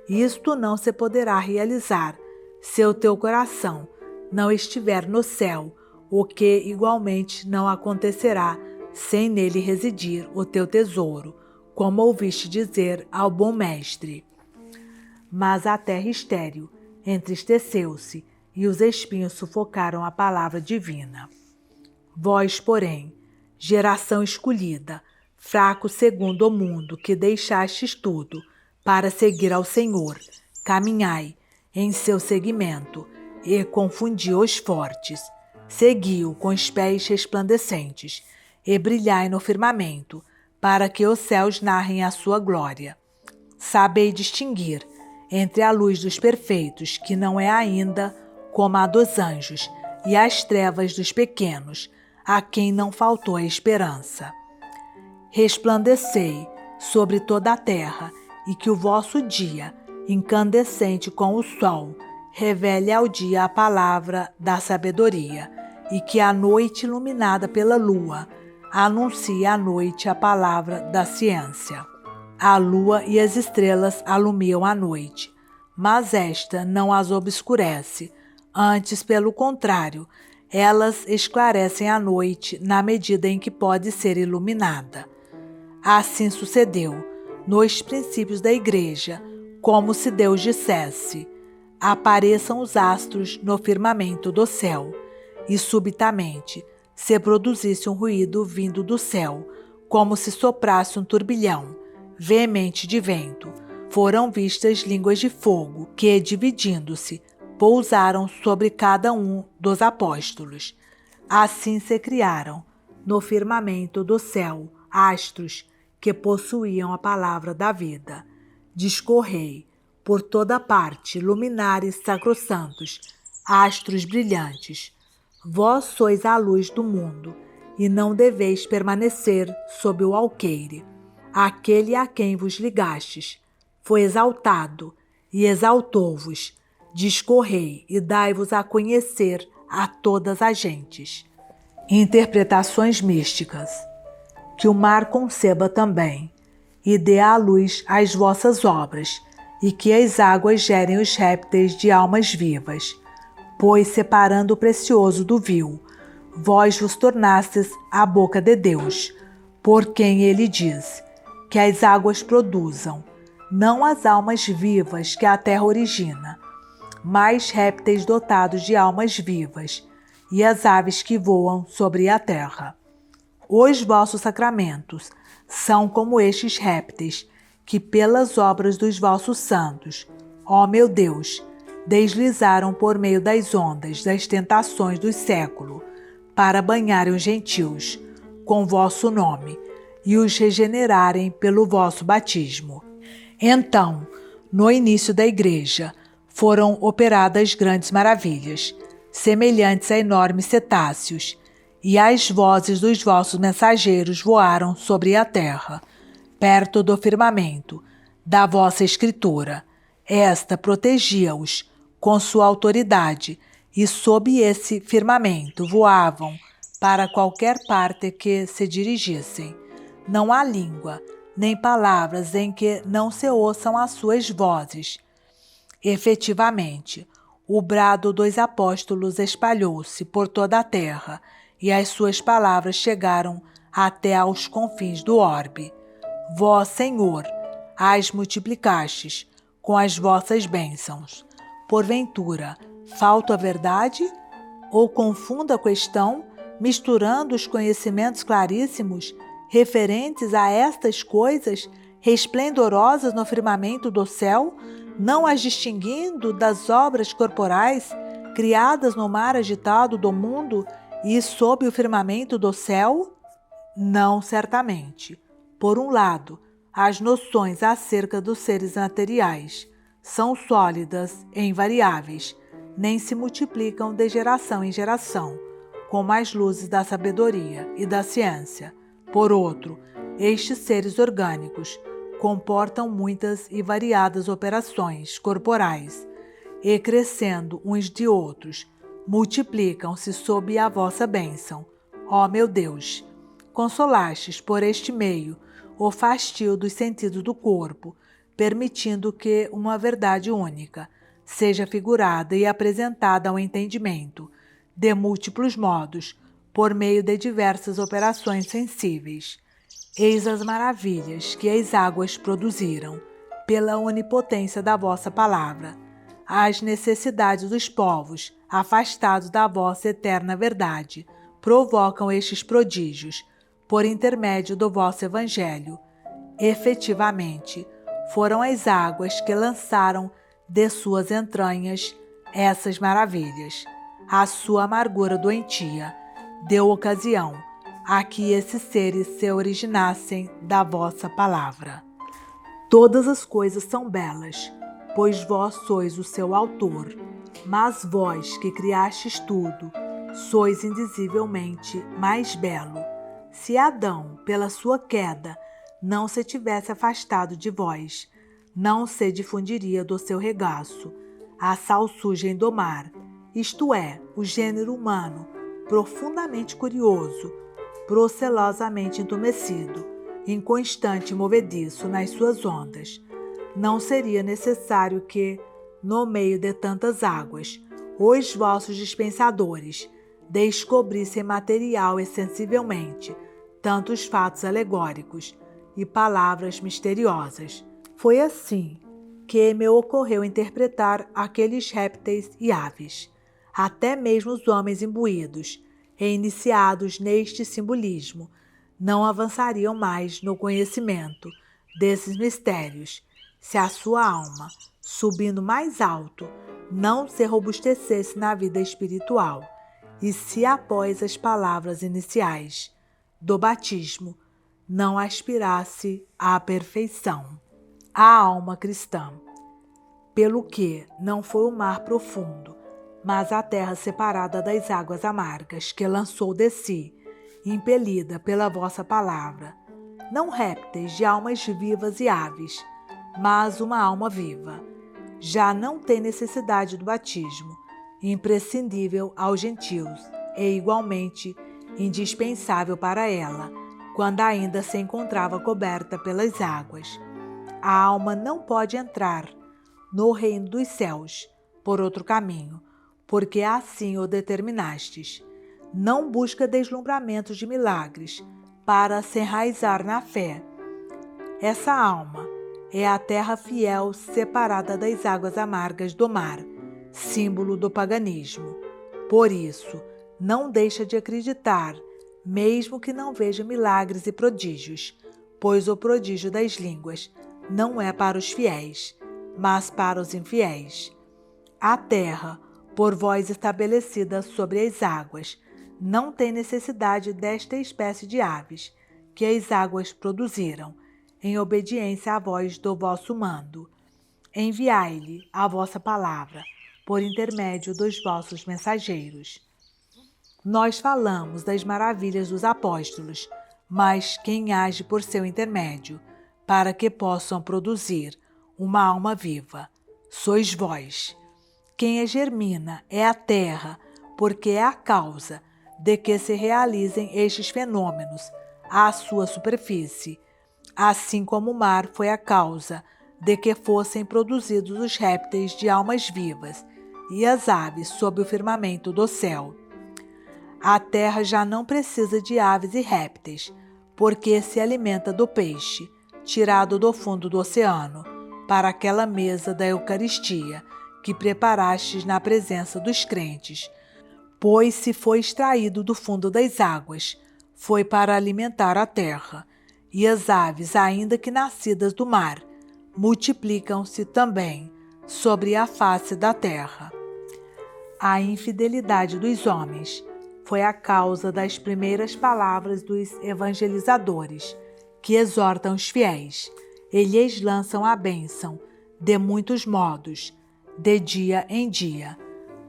Isto não se poderá realizar se o teu coração não estiver no céu, o que igualmente não acontecerá sem nele residir o teu tesouro, como ouviste dizer ao bom mestre. Mas a terra estéril entristeceu-se e os espinhos sufocaram a palavra divina. Vós, porém, geração escolhida, fraco segundo o mundo, que deixastes tudo para seguir ao Senhor, caminhai em seu seguimento e confundi os fortes. Segui-o com os pés resplandecentes e brilhai no firmamento, para que os céus narrem a sua glória. Sabei distinguir entre a luz dos perfeitos, que não é ainda como a dos anjos, e as trevas dos pequenos, a quem não faltou a esperança. Resplandecei sobre toda a terra, e que o vosso dia, incandescente com o sol, revele ao dia a palavra da sabedoria, e que a noite iluminada pela lua anuncie à noite a palavra da ciência. A lua e as estrelas alumiam a noite, mas esta não as obscurece, antes, pelo contrário, elas esclarecem a noite na medida em que pode ser iluminada. Assim sucedeu nos princípios da Igreja, como se Deus dissesse: apareçam os astros no firmamento do céu, e subitamente se produzisse um ruído vindo do céu, como se soprasse um turbilhão veemente de vento. Foram vistas línguas de fogo que, dividindo-se, pousaram sobre cada um dos apóstolos. Assim se criaram, no firmamento do céu, astros que possuíam a palavra da vida. Discorrei por toda parte luminares sacrossantos, astros brilhantes. Vós sois a luz do mundo, e não deveis permanecer sob o alqueire. Aquele a quem vos ligastes foi exaltado e exaltou-vos. Discorrei e dai-vos a conhecer a todas as gentes. Interpretações místicas. Que o mar conceba também, e dê à luz as vossas obras, e que as águas gerem os répteis de almas vivas. Pois, separando o precioso do vil, vós vos tornastes a boca de Deus, por quem ele diz: que as águas produzam, não as almas vivas que a terra origina, mas répteis dotados de almas vivas, e as aves que voam sobre a terra. Os vossos sacramentos são como estes répteis, que pelas obras dos vossos santos, ó meu Deus, deslizaram por meio das ondas das tentações do século, para banharem os gentios com vosso nome, e os regenerarem pelo vosso batismo. Então, no início da Igreja, foram operadas grandes maravilhas, semelhantes a enormes cetáceos, e as vozes dos vossos mensageiros voaram sobre a terra, perto do firmamento, da vossa escritura. Esta protegia-os com sua autoridade, e sob esse firmamento voavam para qualquer parte que se dirigissem. Não há língua, nem palavras em que não se ouçam as suas vozes. Efetivamente, o brado dos apóstolos espalhou-se por toda a terra, e as suas palavras chegaram até aos confins do orbe. Vós, Senhor, as multiplicastes com as vossas bênçãos. Porventura, falta a verdade? Ou confundo a questão, misturando os conhecimentos claríssimos referentes a estas coisas resplendorosas no firmamento do céu, não as distinguindo das obras corporais criadas no mar agitado do mundo e sob o firmamento do céu? Não, certamente. Por um lado, as noções acerca dos seres materiais são sólidas e invariáveis, nem se multiplicam de geração em geração, como as luzes da sabedoria e da ciência. Por outro, estes seres orgânicos comportam muitas e variadas operações corporais, e crescendo uns de outros, multiplicam-se sob a vossa bênção, ó meu Deus. Consolastes por este meio o fastio dos sentidos do corpo, permitindo que uma verdade única seja figurada e apresentada ao entendimento, de múltiplos modos, por meio de diversas operações sensíveis. Eis as maravilhas que as águas produziram, pela onipotência da vossa palavra. As necessidades dos povos, afastados da vossa eterna verdade, provocam estes prodígios, por intermédio do vosso Evangelho. Efetivamente, foram as águas que lançaram de suas entranhas essas maravilhas. A sua amargura doentia deu ocasião a que esses seres se originassem da vossa palavra. Todas as coisas são belas, pois vós sois o seu autor, mas vós que criastes tudo, sois indizivelmente mais belo. Se Adão, pela sua queda, não se tivesse afastado de vós, não se difundiria do seu regaço a salsugem do mar, isto é, o gênero humano, profundamente curioso, procelosamente entumecido, inconstante e movediço nas suas ondas. Não seria necessário que, no meio de tantas águas, os vossos dispensadores descobrissem material e sensivelmente tantos fatos alegóricos e palavras misteriosas. Foi assim que me ocorreu interpretar aqueles répteis e aves. Até mesmo os homens imbuídos e iniciados neste simbolismo não avançariam mais no conhecimento desses mistérios se a sua alma, subindo mais alto, não se robustecesse na vida espiritual e se após as palavras iniciais do batismo não aspirasse à perfeição. A alma cristã, pelo que não foi o mar profundo, mas a terra separada das águas amargas que lançou de si, impelida pela vossa palavra, não répteis de almas vivas e aves, mas uma alma viva, já não tem necessidade do batismo, imprescindível aos gentios e igualmente indispensável para ela, quando ainda se encontrava coberta pelas águas. A alma não pode entrar no reino dos céus por outro caminho, porque assim o determinastes. Não busca deslumbramentos de milagres para se enraizar na fé. Essa alma é a terra fiel separada das águas amargas do mar, símbolo do paganismo. Por isso, não deixa de acreditar, mesmo que não veja milagres e prodígios, pois o prodígio das línguas não é para os fiéis, mas para os infiéis. A terra, por vós estabelecida sobre as águas, não tem necessidade desta espécie de aves que as águas produziram, em obediência à voz do vosso mando. Enviai-lhe a vossa palavra, por intermédio dos vossos mensageiros. Nós falamos das maravilhas dos apóstolos, mas quem age por seu intermédio, para que possam produzir uma alma viva, sois vós. Quem a germina é a terra, porque é a causa de que se realizem estes fenômenos à sua superfície, assim como o mar foi a causa de que fossem produzidos os répteis de almas vivas e as aves sob o firmamento do céu. A terra já não precisa de aves e répteis, porque se alimenta do peixe, tirado do fundo do oceano, para aquela mesa da Eucaristia que preparastes na presença dos crentes, pois se foi extraído do fundo das águas, foi para alimentar a terra, e as aves, ainda que nascidas do mar, multiplicam-se também sobre a face da terra. A infidelidade dos homens foi a causa das primeiras palavras dos evangelizadores, que exortam os fiéis. Eles lançam a bênção de muitos modos, de dia em dia.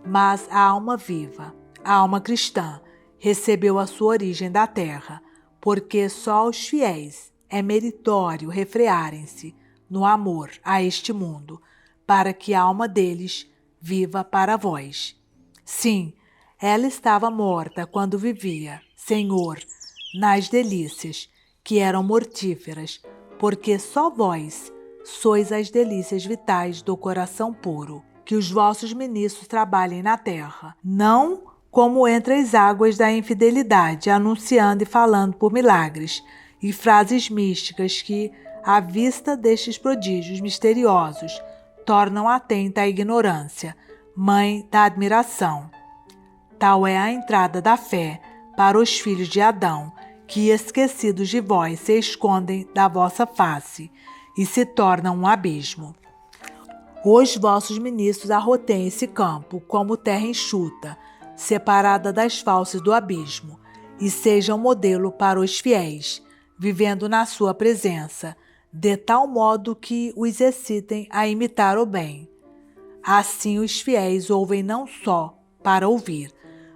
Mas a alma viva, a alma cristã, recebeu a sua origem da terra, porque só os fiéis é meritório refrearem-se no amor a este mundo, para que a alma deles viva para vós. Sim, ela estava morta quando vivia, Senhor, nas delícias, que eram mortíferas, porque só vós sois as delícias vitais do coração puro. Que os vossos ministros trabalhem na terra, não como entre as águas da infidelidade, anunciando e falando por milagres e frases místicas que, à vista destes prodígios misteriosos, tornam atenta a ignorância, mãe da admiração. Tal é a entrada da fé para os filhos de Adão, que, esquecidos de vós, se escondem da vossa face e se tornam um abismo. Os vossos ministros arrotem esse campo como terra enxuta, separada das falsas do abismo, e sejam modelo para os fiéis, vivendo na sua presença, de tal modo que os excitem a imitar o bem. Assim os fiéis ouvem não só para ouvir,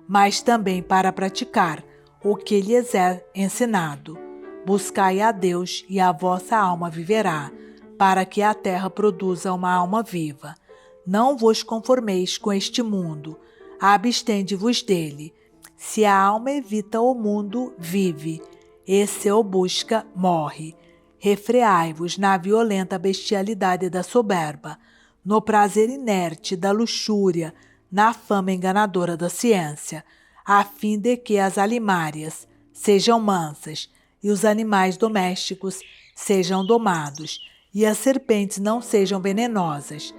mas também para praticar o que lhes é ensinado. Buscai a Deus e a vossa alma viverá, para que a terra produza uma alma viva. Não vos conformeis com este mundo, abstende-vos dele. Se a alma evita o mundo, vive, e se o busca, morre. Refreai-vos na violenta bestialidade da soberba, no prazer inerte da luxúria, na fama enganadora da ciência, a fim de que as alimárias sejam mansas e os animais domésticos sejam domados, e as serpentes não sejam venenosas.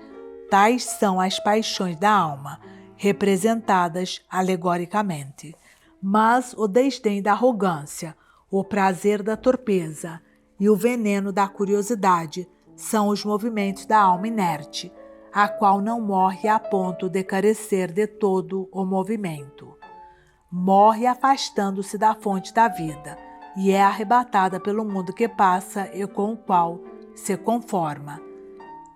Tais são as paixões da alma, representadas alegoricamente. Mas o desdém da arrogância, o prazer da torpeza e o veneno da curiosidade são os movimentos da alma inerte, a qual não morre a ponto de carecer de todo o movimento. Morre afastando-se da fonte da vida e é arrebatada pelo mundo que passa e com o qual se conforma.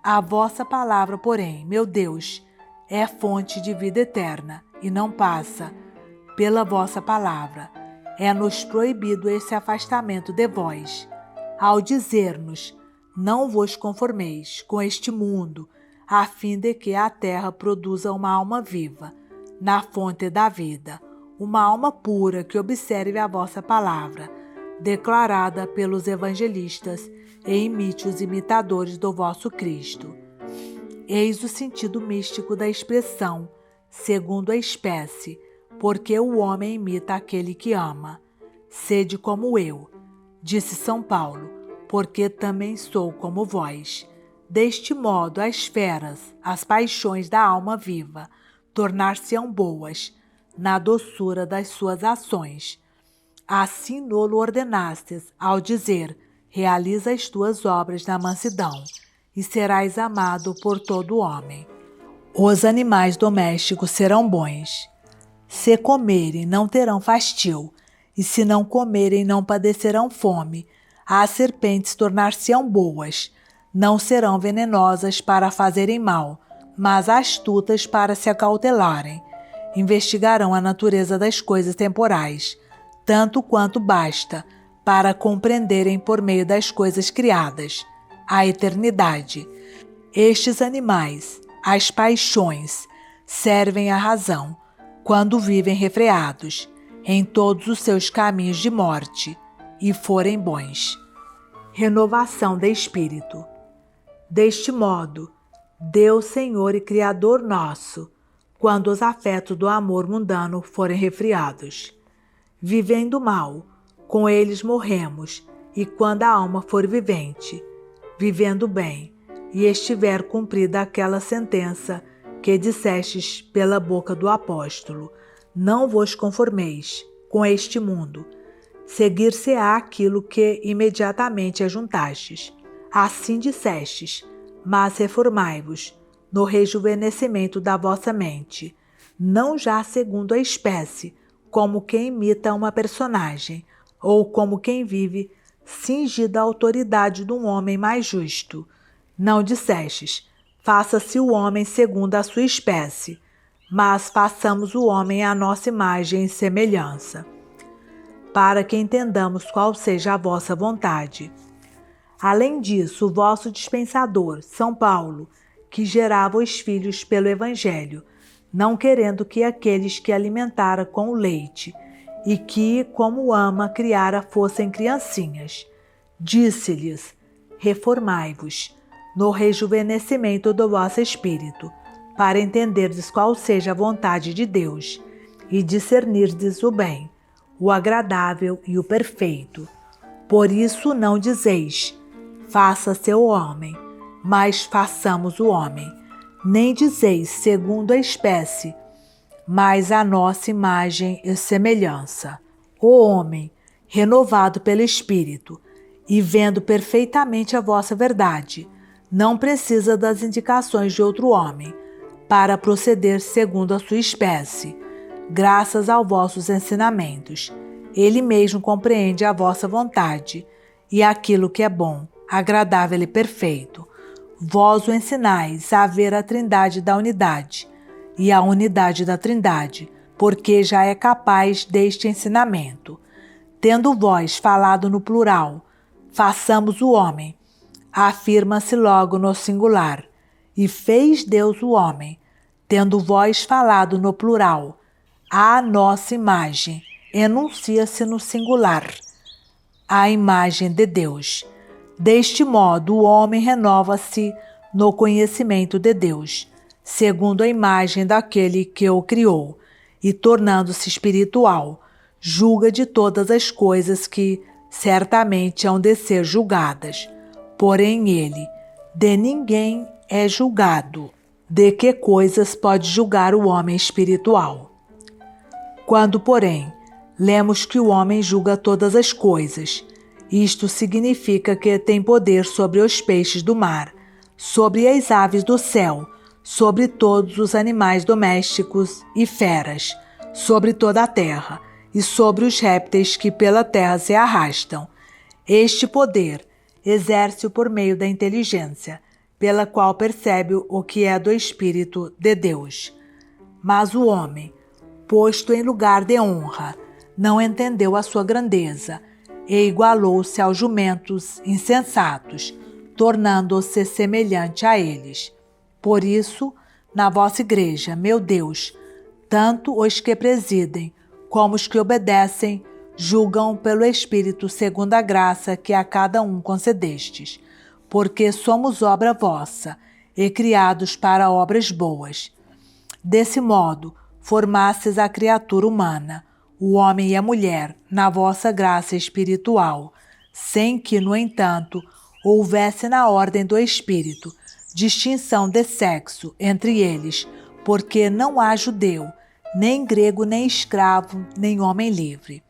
A vossa palavra, porém, meu Deus, é fonte de vida eterna e não passa. Pela vossa palavra, é-nos proibido esse afastamento de vós, ao dizer-nos, não vos conformeis com este mundo, a fim de que a terra produza uma alma viva, na fonte da vida, uma alma pura que observe a vossa palavra, declarada pelos evangelistas, e imite os imitadores do vosso Cristo. Eis o sentido místico da expressão, segundo a espécie, porque o homem imita aquele que ama. Sede como eu, disse São Paulo, porque também sou como vós. Deste modo, as feras, as paixões da alma viva, tornar-se-ão boas, na doçura das suas ações. Assim nolo ordenastes, ao dizer, realiza as tuas obras na mansidão, e serás amado por todo homem. Os animais domésticos serão bons. Se comerem, não terão fastio, e se não comerem, não padecerão fome. As serpentes tornar-se-ão boas, não serão venenosas para fazerem mal, mas astutas para se acautelarem. Investigarão a natureza das coisas temporais, tanto quanto basta, para compreenderem por meio das coisas criadas a eternidade. Estes animais, as paixões, servem à razão, quando vivem refreados em todos os seus caminhos de morte e forem bons. Renovação de espírito. Deste modo, Deus Senhor e Criador nosso, quando os afetos do amor mundano forem refriados. Vivendo mal, com eles morremos, e quando a alma for vivente, vivendo bem, e estiver cumprida aquela sentença que dissestes pela boca do apóstolo, não vos conformeis com este mundo, seguir-se-á aquilo que imediatamente ajuntastes. Assim dissestes, mas reformai-vos, no rejuvenescimento da vossa mente, não já segundo a espécie, como quem imita uma personagem, ou como quem vive cingido à autoridade de um homem mais justo. Não dissestes, faça-se o homem segundo a sua espécie, mas façamos o homem à nossa imagem e semelhança, para que entendamos qual seja a vossa vontade. Além disso, o vosso dispensador, São Paulo, que gerava os filhos pelo Evangelho, não querendo que aqueles que alimentara com o leite e que, como ama, criara fossem criancinhas, disse-lhes, reformai-vos no rejuvenescimento do vosso espírito, para entenderdes qual seja a vontade de Deus e discernirdes o bem, o agradável e o perfeito. Por isso não dizeis, faça-se o homem, mas façamos o homem. Nem dizeis segundo a espécie, mas a nossa imagem e semelhança. O homem, renovado pelo Espírito, e vendo perfeitamente a vossa verdade, não precisa das indicações de outro homem, para proceder segundo a sua espécie. Graças aos vossos ensinamentos, ele mesmo compreende a vossa vontade e aquilo que é bom, agradável e perfeito. Vós o ensinais a ver a trindade da unidade e a unidade da trindade, porque já é capaz deste ensinamento. Tendo vós falado no plural, façamos o homem, afirma-se logo no singular, e fez Deus o homem. Tendo vós falado no plural, a nossa imagem, enuncia-se no singular, a imagem de Deus. Deste modo, o homem renova-se no conhecimento de Deus, segundo a imagem daquele que o criou, e tornando-se espiritual, julga de todas as coisas que certamente hão de ser julgadas. Porém ele, de ninguém é julgado. De que coisas pode julgar o homem espiritual? Quando, porém, lemos que o homem julga todas as coisas, isto significa que tem poder sobre os peixes do mar, sobre as aves do céu, sobre todos os animais domésticos e feras, sobre toda a terra e sobre os répteis que pela terra se arrastam. Este poder exerce-o por meio da inteligência, pela qual percebe o que é do Espírito de Deus. Mas o homem, posto em lugar de honra, não entendeu a sua grandeza e igualou-se aos jumentos insensatos, tornando-se semelhante a eles. Por isso, na vossa igreja, meu Deus, tanto os que presidem como os que obedecem julgam pelo Espírito segundo a graça que a cada um concedestes, porque somos obra vossa e criados para obras boas. Desse modo, formastes a criatura humana, o homem e a mulher, na vossa graça espiritual, sem que, no entanto, houvesse na ordem do Espírito distinção de sexo entre eles, porque não há judeu, nem grego, nem escravo, nem homem livre.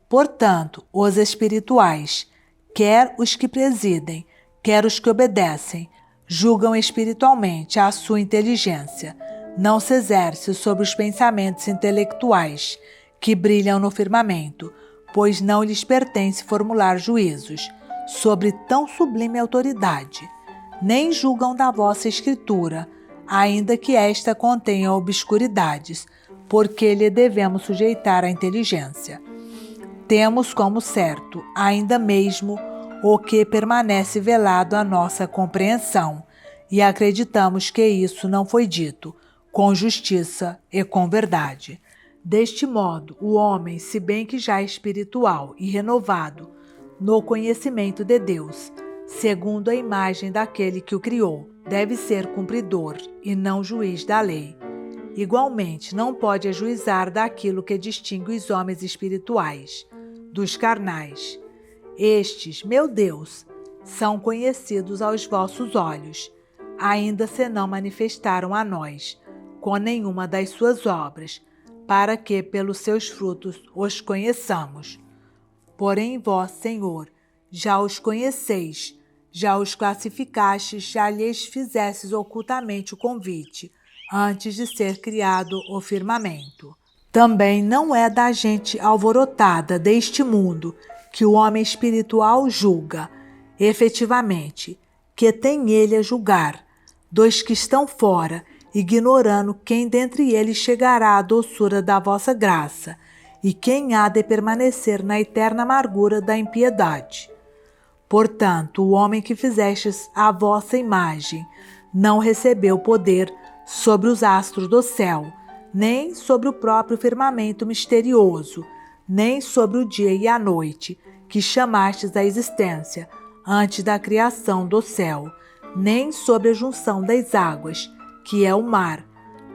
Portanto, os espirituais, quer os que presidem, quer os que obedecem, julgam espiritualmente a sua inteligência, não se exerce sobre os pensamentos intelectuais que brilham no firmamento, pois não lhes pertence formular juízos sobre tão sublime autoridade. Nem julgam da vossa escritura, ainda que esta contenha obscuridades, porque lhe devemos sujeitar a inteligência. Temos como certo, ainda mesmo, o que permanece velado à nossa compreensão, e acreditamos que isso não foi dito com justiça e com verdade. Deste modo, o homem, se bem que já é espiritual e renovado no conhecimento de Deus, segundo a imagem daquele que o criou, deve ser cumpridor e não juiz da lei. Igualmente, não pode ajuizar daquilo que distingue os homens espirituais dos carnais. Estes, meu Deus, são conhecidos aos vossos olhos, ainda se não manifestaram a nós, com nenhuma das suas obras, para que pelos seus frutos os conheçamos. Porém vós, Senhor, já os conheceis, já os classificastes, já lhes fizestes ocultamente o convite, antes de ser criado o firmamento. Também não é da gente alvorotada deste mundo que o homem espiritual julga, efetivamente, que tem ele a julgar, dos que estão fora, ignorando quem dentre eles chegará à doçura da vossa graça, e quem há de permanecer na eterna amargura da impiedade. Portanto, o homem que fizestes à vossa imagem não recebeu poder sobre os astros do céu, nem sobre o próprio firmamento misterioso, nem sobre o dia e a noite, que chamastes à existência antes da criação do céu, nem sobre a junção das águas, que é o mar,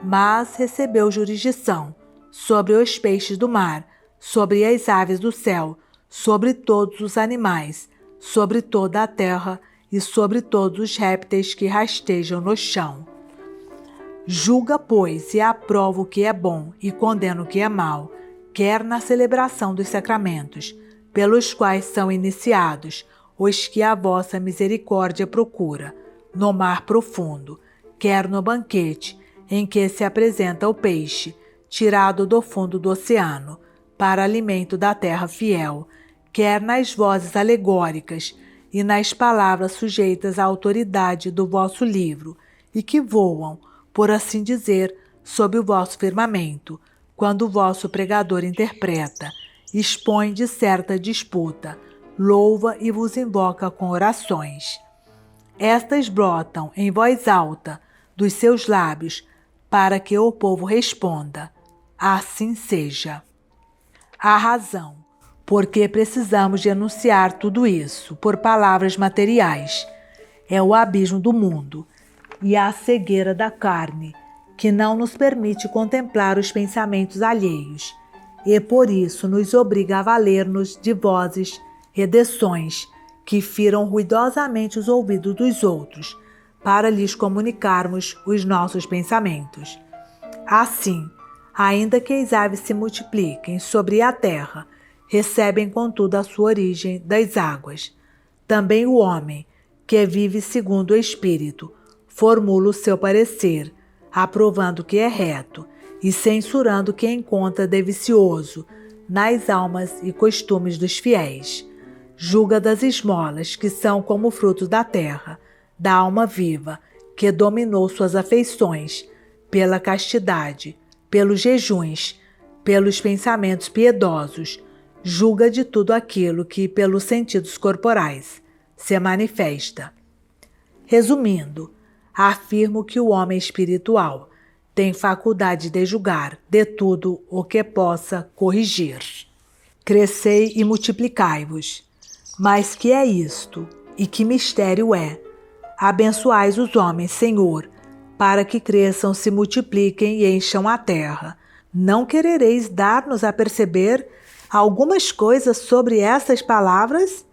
mas recebeu jurisdição sobre os peixes do mar, sobre as aves do céu, sobre todos os animais, sobre toda a terra e sobre todos os répteis que rastejam no chão. Julga, pois, e aprova o que é bom e condena o que é mal, quer na celebração dos sacramentos, pelos quais são iniciados os que a vossa misericórdia procura, no mar profundo, quer no banquete em que se apresenta o peixe, tirado do fundo do oceano, para alimento da terra fiel, quer nas vozes alegóricas e nas palavras sujeitas à autoridade do vosso livro, e que voam, por assim dizer, sob o vosso firmamento, quando o vosso pregador interpreta, expõe de certa disputa, louva e vos invoca com orações. Estas brotam em voz alta dos seus lábios, para que o povo responda: assim seja. A razão, porque precisamos de anunciar tudo isso por palavras materiais, é o abismo do mundo e a cegueira da carne, que não nos permite contemplar os pensamentos alheios, e por isso nos obriga a valer-nos de vozes, redenções, que firam ruidosamente os ouvidos dos outros, para lhes comunicarmos os nossos pensamentos. Assim, ainda que as aves se multipliquem sobre a terra, recebem contudo a sua origem das águas. Também o homem, que vive segundo o Espírito, formula o seu parecer, aprovando o que é reto e censurando o que encontra de vicioso nas almas e costumes dos fiéis. Julga das esmolas, que são como frutos da terra, da alma viva, que dominou suas afeições, pela castidade, pelos jejuns, pelos pensamentos piedosos. Julga de tudo aquilo que, pelos sentidos corporais, se manifesta. Resumindo, afirmo que o homem espiritual tem faculdade de julgar de tudo o que possa corrigir. Crescei e multiplicai-vos. Mas que é isto, e que mistério é? Abençoais os homens, Senhor, para que cresçam, se multipliquem e encham a terra. Não querereis dar-nos a perceber algumas coisas sobre essas palavras?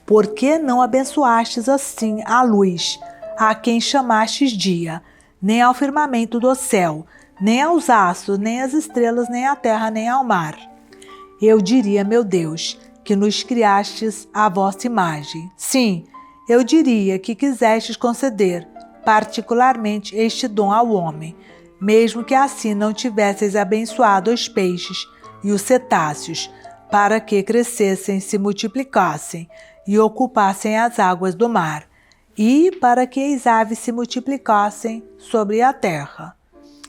Por que não abençoastes assim a luz, a quem chamastes dia, nem ao firmamento do céu, nem aos astros, nem às estrelas, nem à terra, nem ao mar? Eu diria, meu Deus, que nos criastes à vossa imagem. Sim, eu diria que quisestes conceder particularmente este dom ao homem, mesmo que assim não tivesseis abençoado os peixes e os cetáceos, para que crescessem, se multiplicassem e ocupassem as águas do mar, e para que as aves se multiplicassem sobre a terra.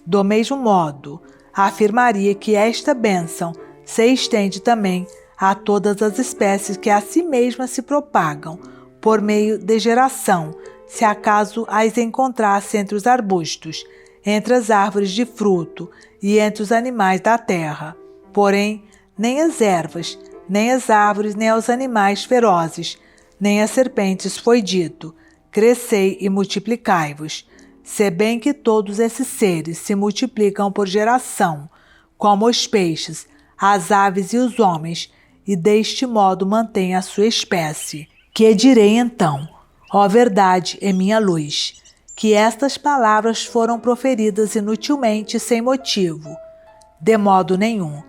Do mesmo modo, afirmaria que esta bênção se estende também a todas as espécies que a si mesmas se propagam, por meio de geração, se acaso as encontrasse entre os arbustos, entre as árvores de fruto e entre os animais da terra. Porém, nem as ervas, nem as árvores, nem aos animais ferozes, nem às serpentes foi dito: crescei e multiplicai-vos, se bem que todos esses seres se multiplicam por geração, como os peixes, as aves e os homens, e deste modo mantém a sua espécie. Que direi então, ó verdade e minha luz, que estas palavras foram proferidas inutilmente sem motivo? De modo nenhum.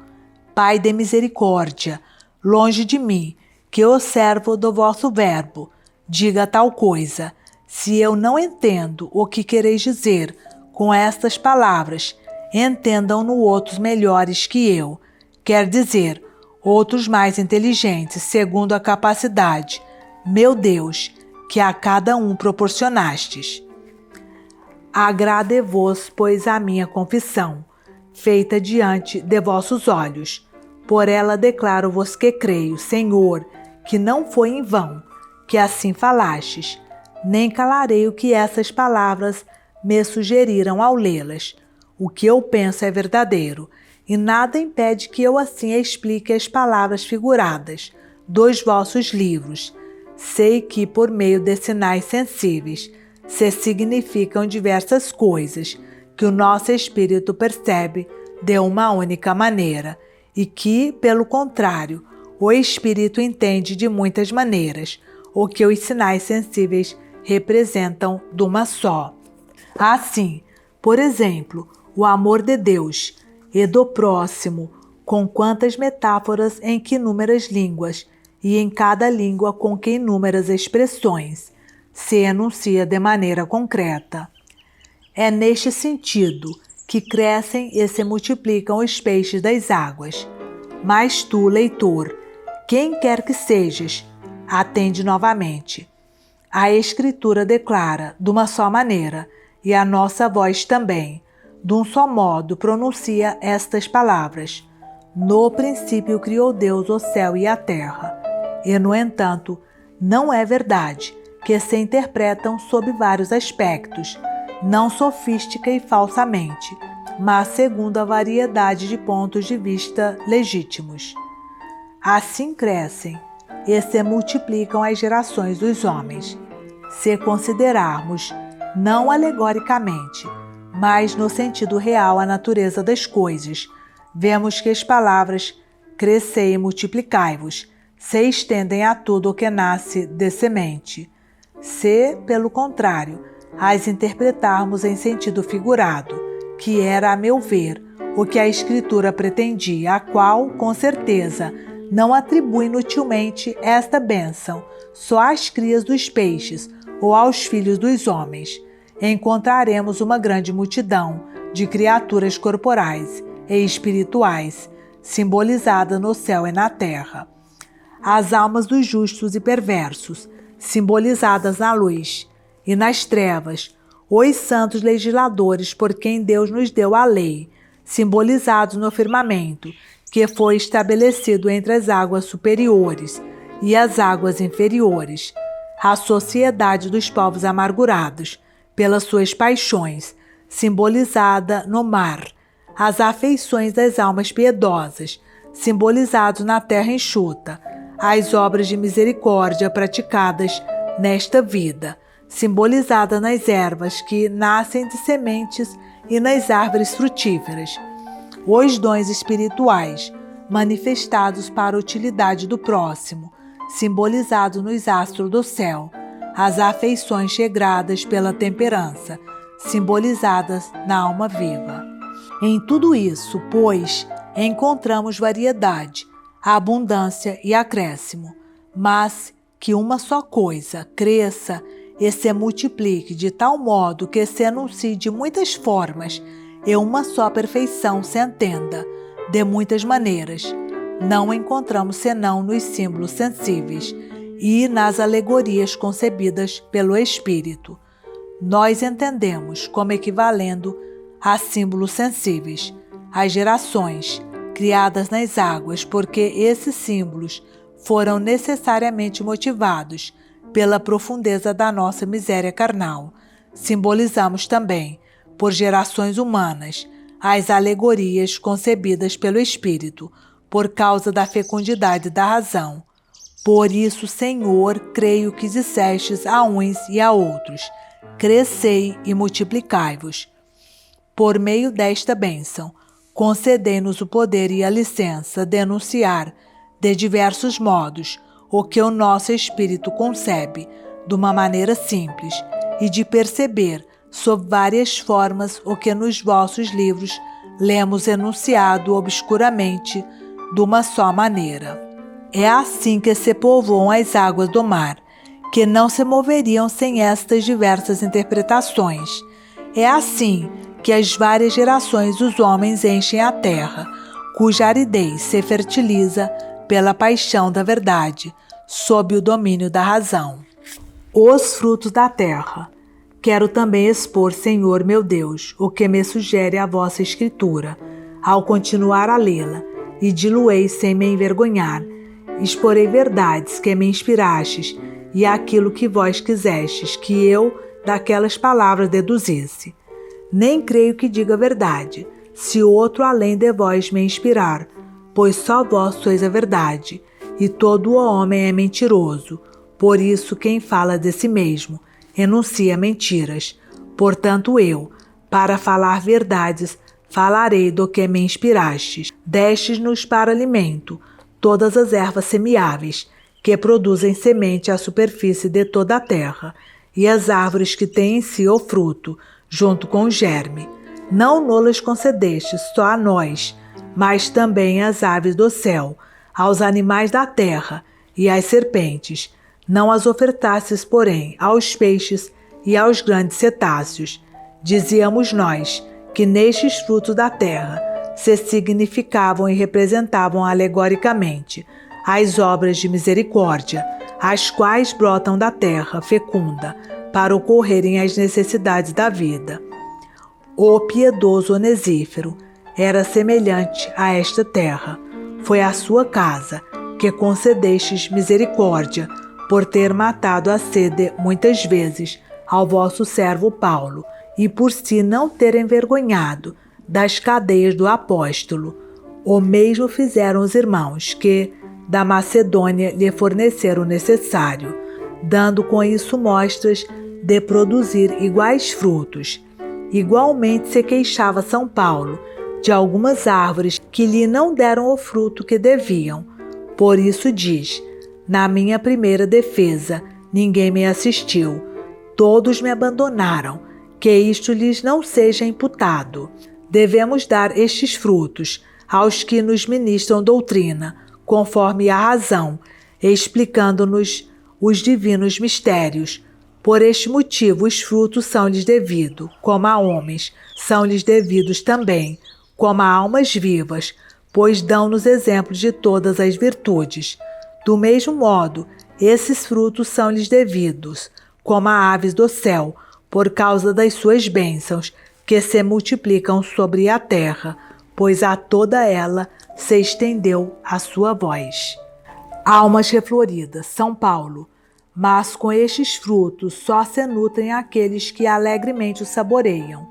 Pai de misericórdia, longe de mim, que o servo do vosso verbo, diga tal coisa. Se eu não entendo o que quereis dizer com estas palavras, entendam-no outros melhores que eu. Quer dizer, outros mais inteligentes, segundo a capacidade, meu Deus, que a cada um proporcionastes. Agrade-vos, pois, a minha confissão, feita diante de vossos olhos. Por ela declaro-vos que creio, Senhor, que não foi em vão, que assim falastes, nem calarei o que essas palavras me sugeriram ao lê-las. O que eu penso é verdadeiro, e nada impede que eu assim explique as palavras figuradas dos vossos livros. Sei que, por meio de sinais sensíveis, se significam diversas coisas que o nosso espírito percebe de uma única maneira, e que, pelo contrário, o espírito entende de muitas maneiras, o que os sinais sensíveis representam de uma só. Assim, por exemplo, o amor de Deus e do próximo, com quantas metáforas em que inúmeras línguas, e em cada língua com que inúmeras expressões, se enuncia de maneira concreta. É neste sentido que crescem e se multiplicam os peixes das águas. Mas tu, leitor, quem quer que sejas, atende novamente. A Escritura declara de uma só maneira, e a nossa voz também, de um só modo, pronuncia estas palavras. No princípio criou Deus o céu e a terra. E, no entanto, não é verdade que se interpretam sob vários aspectos, não sofística e falsamente, mas segundo a variedade de pontos de vista legítimos. Assim crescem e se multiplicam as gerações dos homens. Se considerarmos, não alegoricamente, mas no sentido real a natureza das coisas, vemos que as palavras crescei e multiplicai-vos se estendem a tudo o que nasce de semente. Se, pelo contrário, as interpretarmos em sentido figurado, que era, a meu ver, o que a Escritura pretendia, a qual, com certeza, não atribui inutilmente esta bênção só às crias dos peixes ou aos filhos dos homens, encontraremos uma grande multidão de criaturas corporais e espirituais, simbolizada no céu e na terra. As almas dos justos e perversos, simbolizadas na luz, e nas trevas, os santos legisladores por quem Deus nos deu a lei, simbolizados no firmamento, que foi estabelecido entre as águas superiores e as águas inferiores, a sociedade dos povos amargurados, pelas suas paixões, simbolizada no mar, as afeições das almas piedosas, simbolizados na terra enxuta, as obras de misericórdia praticadas nesta vida, simbolizada nas ervas que nascem de sementes e nas árvores frutíferas, os dons espirituais, manifestados para a utilidade do próximo, simbolizado nos astros do céu, as afeições chegradas pela temperança, simbolizadas na alma viva. Em tudo isso, pois, encontramos variedade, abundância e acréscimo, mas que uma só coisa cresça e se multiplique de tal modo que se anuncie de muitas formas e uma só perfeição se entenda de muitas maneiras, não encontramos senão nos símbolos sensíveis e nas alegorias concebidas pelo Espírito. Nós entendemos como equivalendo a símbolos sensíveis as gerações criadas nas águas, porque esses símbolos foram necessariamente motivados pela profundeza da nossa miséria carnal. Simbolizamos também, por gerações humanas, as alegorias concebidas pelo Espírito, por causa da fecundidade da razão. Por isso, Senhor, creio que dissestes a uns e a outros, crescei e multiplicai-vos. Por meio desta bênção, concedei-nos o poder e a licença de enunciar, de diversos modos, o que o nosso espírito concebe, de uma maneira simples, e de perceber, sob várias formas, o que nos vossos livros lemos enunciado obscuramente, de uma só maneira. É assim que se povoam as águas do mar, que não se moveriam sem estas diversas interpretações. É assim que as várias gerações dos homens enchem a terra, cuja aridez se fertiliza pela paixão da verdade, sob o domínio da razão. Os frutos da terra. Quero também expor, Senhor meu Deus, o que me sugere a vossa Escritura, ao continuar a lê-la, e diluei sem me envergonhar. Exporei verdades que me inspirastes, e aquilo que vós quisestes que eu daquelas palavras deduzisse. Nem creio que diga verdade, se outro além de vós me inspirar, pois só vós sois a verdade, e todo o homem é mentiroso. Por isso quem fala de si mesmo enuncia mentiras. Portanto eu, para falar verdades, falarei do que me inspirastes. Destes-nos para alimento todas as ervas semeáveis, que produzem semente à superfície de toda a terra, e as árvores que têm em si o fruto, junto com o germe. Não nolas concedestes só a nós, mas também às aves do céu, aos animais da terra e às serpentes. Não as ofertastes, porém, aos peixes e aos grandes cetáceos. Dizíamos nós que nestes frutos da terra se significavam e representavam alegoricamente as obras de misericórdia, as quais brotam da terra fecunda para ocorrerem as necessidades da vida. O piedoso Onesífero era semelhante a esta terra. Foi a sua casa que concedestes misericórdia por ter matado a sede muitas vezes ao vosso servo Paulo e por si não ter envergonhado das cadeias do apóstolo. O mesmo fizeram os irmãos que da Macedônia lhe forneceram o necessário, dando com isso mostras de produzir iguais frutos. Igualmente se queixava São Paulo de algumas árvores que lhe não deram o fruto que deviam. Por isso diz: na minha primeira defesa ninguém me assistiu, todos me abandonaram, que isto lhes não seja imputado. Devemos dar estes frutos aos que nos ministram doutrina, conforme a razão, explicando-nos os divinos mistérios. Por este motivo os frutos são-lhes devidos, como a homens, são-lhes devidos também, como a almas vivas, pois dão-nos exemplos de todas as virtudes. Do mesmo modo, esses frutos são-lhes devidos, como a aves do céu, por causa das suas bênçãos, que se multiplicam sobre a terra, pois a toda ela se estendeu a sua voz. Almas refloridas, São Paulo. Mas com estes frutos só se nutrem aqueles que alegremente os saboreiam.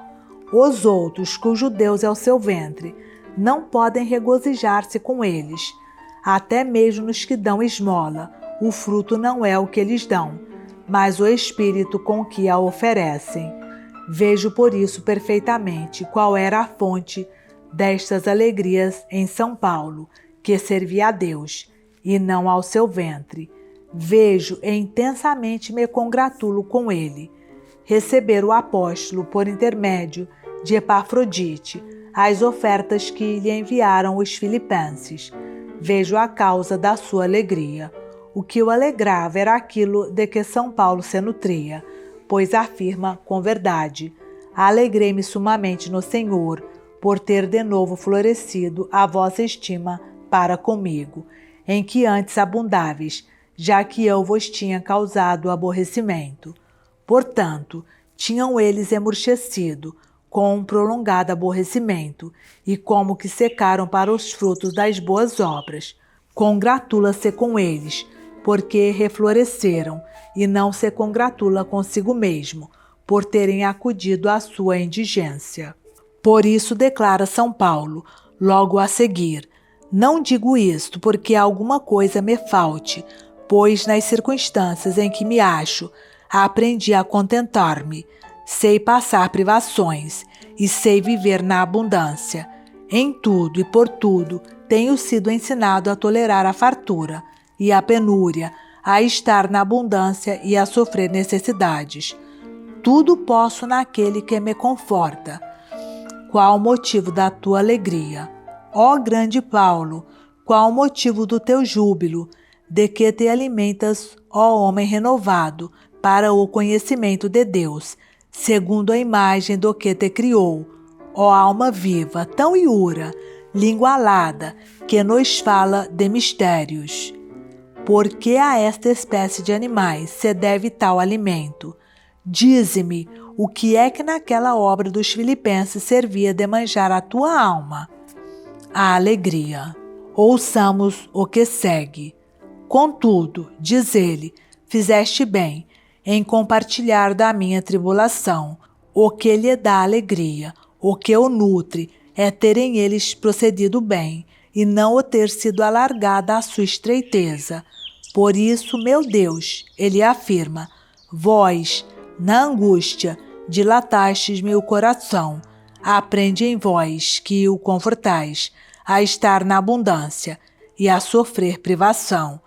Os outros, cujo Deus é o seu ventre, não podem regozijar-se com eles. Até mesmo nos que dão esmola, o fruto não é o que eles dão, mas o espírito com que a oferecem. Vejo por isso perfeitamente qual era a fonte destas alegrias em São Paulo, que servia a Deus, e não ao seu ventre. Vejo e intensamente me congratulo com ele. Receber o apóstolo, por intermédio de Epafrodite, as ofertas que lhe enviaram os filipenses. Vejo a causa da sua alegria. O que o alegrava era aquilo de que São Paulo se nutria, pois afirma com verdade: alegrei-me sumamente no Senhor, por ter de novo florescido a vossa estima para comigo, em que antes abundáveis, já que eu vos tinha causado aborrecimento. Portanto, tinham eles emurchecido com um prolongado aborrecimento, e como que secaram para os frutos das boas obras. Congratula-se com eles, porque refloresceram, e não se congratula consigo mesmo, por terem acudido à sua indigência. Por isso declara São Paulo, logo a seguir: não digo isto porque alguma coisa me falte, pois nas circunstâncias em que me acho, aprendi a contentar-me, sei passar privações e sei viver na abundância. Em tudo e por tudo tenho sido ensinado a tolerar a fartura e a penúria, a estar na abundância e a sofrer necessidades. Tudo posso naquele que me conforta. Qual o motivo da tua alegria? Ó grande Paulo, qual o motivo do teu júbilo? de que te alimentas, ó homem renovado, para o conhecimento de Deus, segundo a imagem do que te criou, ó alma viva, tão iura, língua alada, que nos fala de mistérios. Porque a esta espécie de animais se deve tal alimento? Dize-me, o que é que naquela obra dos Filipenses servia de manjar a tua alma? A alegria. Ouçamos o que segue. Contudo, diz ele, fizeste bem em compartilhar da minha tribulação. O que lhe dá alegria, o que o nutre, é terem eles procedido bem, e não o ter sido alargada a sua estreiteza. Por isso, meu Deus, ele afirma, vós, na angústia, dilatastes meu coração. Aprende em vós, que o confortais, a estar na abundância e a sofrer privação.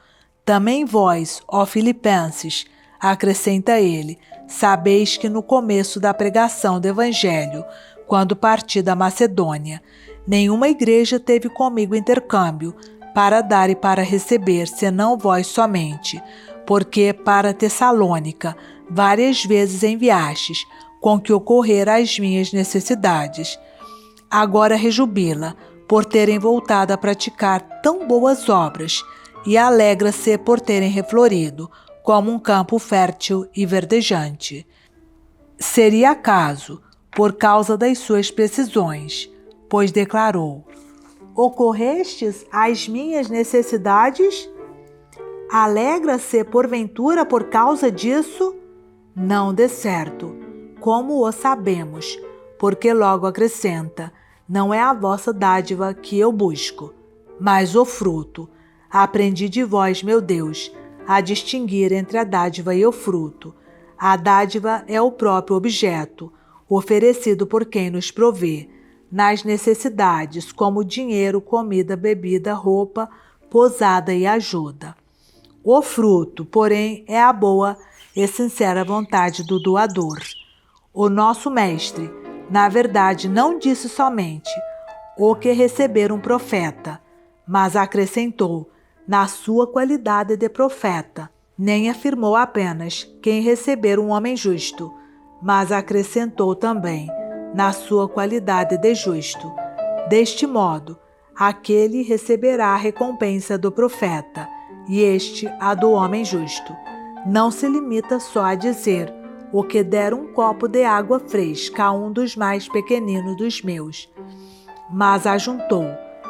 Também vós, ó Filipenses, acrescenta ele, sabeis que no começo da pregação do Evangelho, quando parti da Macedônia, nenhuma igreja teve comigo intercâmbio para dar e para receber, senão vós somente, porque para Tessalônica várias vezes enviastes, com que ocorrera as minhas necessidades. Agora rejubila, por terem voltado a praticar tão boas obras, e alegra-se por terem reflorido, como um campo fértil e verdejante. Seria acaso, por causa das suas precisões, pois declarou, ocorrestes às minhas necessidades? Alegra-se porventura por causa disso? Não de certo, como o sabemos, porque logo acrescenta, não é a vossa dádiva que eu busco, mas o fruto. Aprendi de vós, meu Deus, a distinguir entre a dádiva e o fruto. A dádiva é o próprio objeto, oferecido por quem nos provê, nas necessidades, como dinheiro, comida, bebida, roupa, posada e ajuda. O fruto, porém, é a boa e sincera vontade do doador. O nosso mestre, na verdade, não disse somente o que receber um profeta, mas acrescentou, na sua qualidade de profeta, nem afirmou apenas quem receber um homem justo, mas acrescentou também, na sua qualidade de justo. Deste modo, aquele receberá a recompensa do profeta, e este a do homem justo. Não se limita só a dizer, o que der um copo de água fresca a um dos mais pequeninos dos meus, mas ajuntou,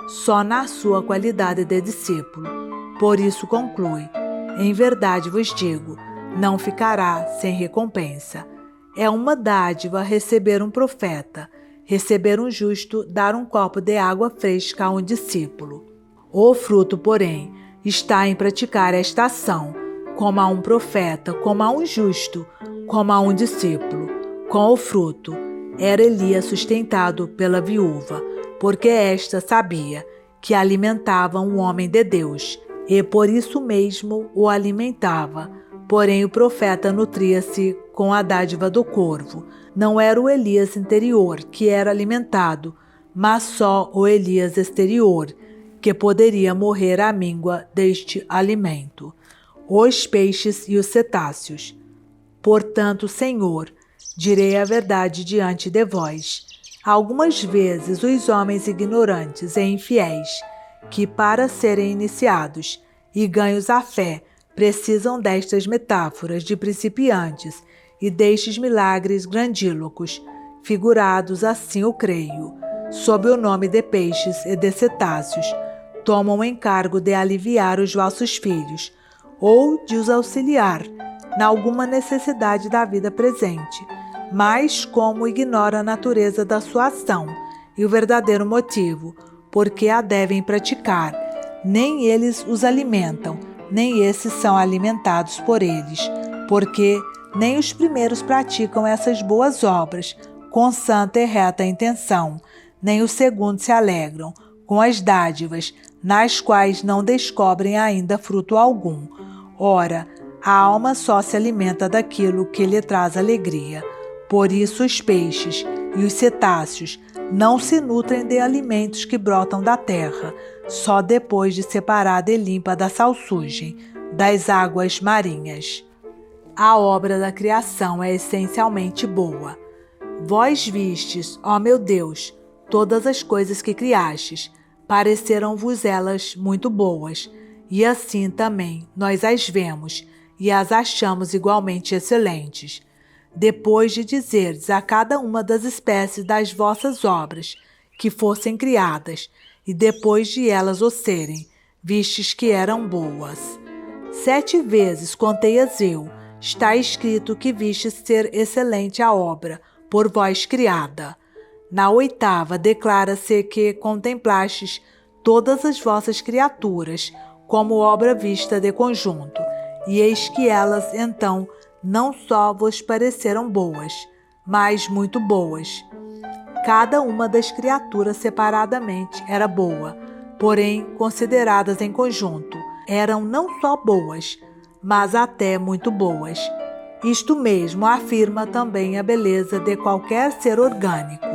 só na sua qualidade de discípulo. Por isso conclui, em verdade vos digo, não ficará sem recompensa. É uma dádiva receber um profeta, receber um justo, dar um copo de água fresca a um discípulo. O fruto, porém, está em praticar esta ação, como a um profeta, como a um justo, como a um discípulo. Com o fruto, era Elias sustentado pela viúva, porque esta sabia que alimentava um homem de Deus, e por isso mesmo o alimentava. Porém o profeta nutria-se com a dádiva do corvo. Não era o Elias interior que era alimentado, mas só o Elias exterior, que poderia morrer à míngua deste alimento. Os peixes e os cetáceos. Portanto, Senhor, direi a verdade diante de vós. Algumas vezes os homens ignorantes e infiéis, que para serem iniciados e ganhos à fé, precisam destas metáforas de principiantes e destes milagres grandílocos, figurados assim eu creio, sob o nome de peixes e de cetáceos, tomam o encargo de aliviar os vossos filhos, ou de os auxiliar, na alguma necessidade da vida presente, mas como ignora a natureza da sua ação e o verdadeiro motivo, porque a devem praticar, nem eles os alimentam, nem esses são alimentados por eles, porque nem os primeiros praticam essas boas obras com santa e reta intenção, nem os segundos se alegram com as dádivas, nas quais não descobrem ainda fruto algum. Ora, a alma só se alimenta daquilo que lhe traz alegria. Por isso os peixes e os cetáceos não se nutrem de alimentos que brotam da terra, só depois de separada e limpa da salsugem, das águas marinhas. A obra da criação é essencialmente boa. Vós vistes, ó meu Deus, todas as coisas que criastes, pareceram-vos elas muito boas, e assim também nós as vemos e as achamos igualmente excelentes. Depois de dizerdes a cada uma das espécies das vossas obras que fossem criadas, e depois de elas o serem, vistes que eram boas. 7 vezes contei-as eu, está escrito que vistes ser excelente a obra, por vós criada. Na 8ª declara-se que contemplastes todas as vossas criaturas, como obra vista de conjunto, e eis que elas, então, não só vos pareceram boas, mas muito boas. Cada uma das criaturas separadamente era boa, porém, consideradas em conjunto, eram não só boas, mas até muito boas. Isto mesmo afirma também a beleza de qualquer ser orgânico.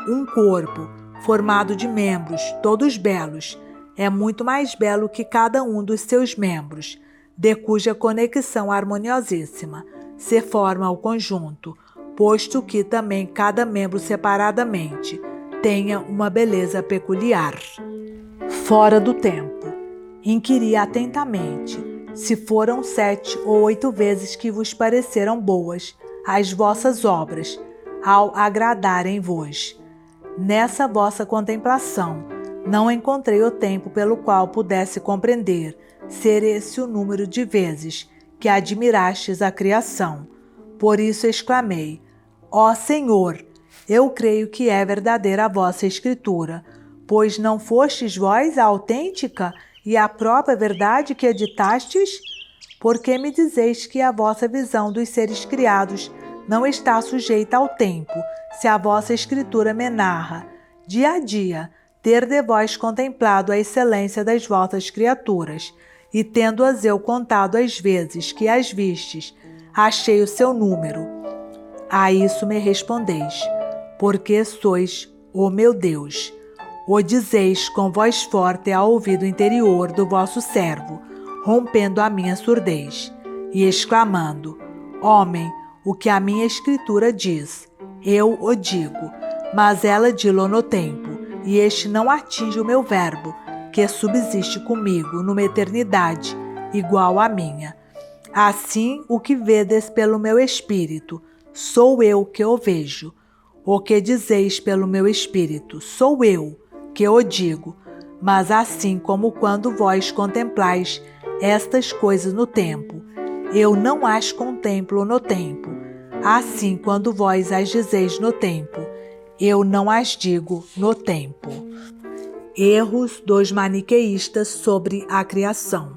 Um corpo, formado de membros, todos belos, é muito mais belo que cada um dos seus membros, de cuja conexão harmoniosíssima se forma o conjunto, posto que também cada membro separadamente tenha uma beleza peculiar. Fora do tempo, inquiri atentamente se foram 7 ou 8 vezes que vos pareceram boas as vossas obras, ao agradarem-vos. Nessa vossa contemplação, não encontrei o tempo pelo qual pudesse compreender ser esse o número de vezes que admirastes a criação. Por isso exclamei: ó Senhor, eu creio que é verdadeira a vossa escritura, pois não fostes vós a autêntica e a própria verdade que editastes? Porque me dizeis que a vossa visão dos seres criados não está sujeita ao tempo, se a vossa escritura me narra, dia a dia, ter de vós contemplado a excelência das vossas criaturas, e tendo-as eu contado as vezes que as vistes, achei o seu número. A isso me respondeis: porque sois o meu Deus. O dizeis com voz forte ao ouvido interior do vosso servo, rompendo a minha surdez, e exclamando: homem, o que a minha escritura diz, eu o digo, mas ela dilo no tempo, e este não atinge o meu verbo, que subsiste comigo numa eternidade igual à minha. Assim, o que vedes pelo meu espírito, sou eu que o vejo. O que dizeis pelo meu espírito, sou eu que o digo. Mas assim como quando vós contemplais estas coisas no tempo, eu não as contemplo no tempo. Assim, quando vós as dizeis no tempo, eu não as digo no tempo. Erros dos maniqueístas sobre a criação.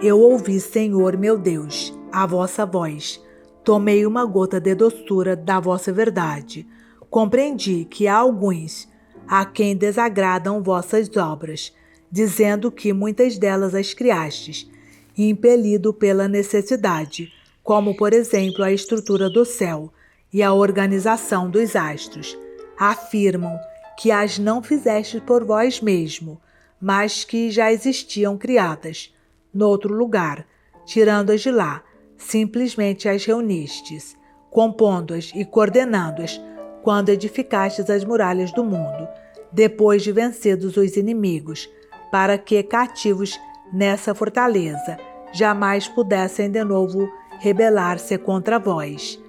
Eu ouvi, Senhor meu Deus, a vossa voz. Tomei uma gota de doçura da vossa verdade. Compreendi que há alguns a quem desagradam vossas obras, dizendo que muitas delas as criastes, impelido pela necessidade, como, por exemplo, a estrutura do céu e a organização dos astros. Afirmam que as não fizestes por vós mesmo, mas que já existiam criadas, noutro lugar, tirando-as de lá, simplesmente as reunistes, compondo-as e coordenando-as, quando edificastes as muralhas do mundo, depois de vencidos os inimigos, para que, cativos nessa fortaleza, jamais pudessem de novo rebelar-se contra vós.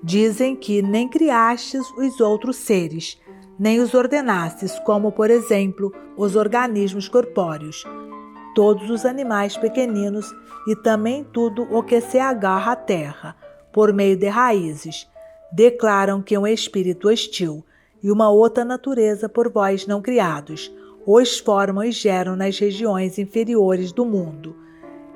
Dizem que nem criastes os outros seres, nem os ordenastes, como, por exemplo, os organismos corpóreos, todos os animais pequeninos e também tudo o que se agarra à terra, por meio de raízes. Declaram que um espírito hostil e uma outra natureza por vós não criados os formam e geram nas regiões inferiores do mundo.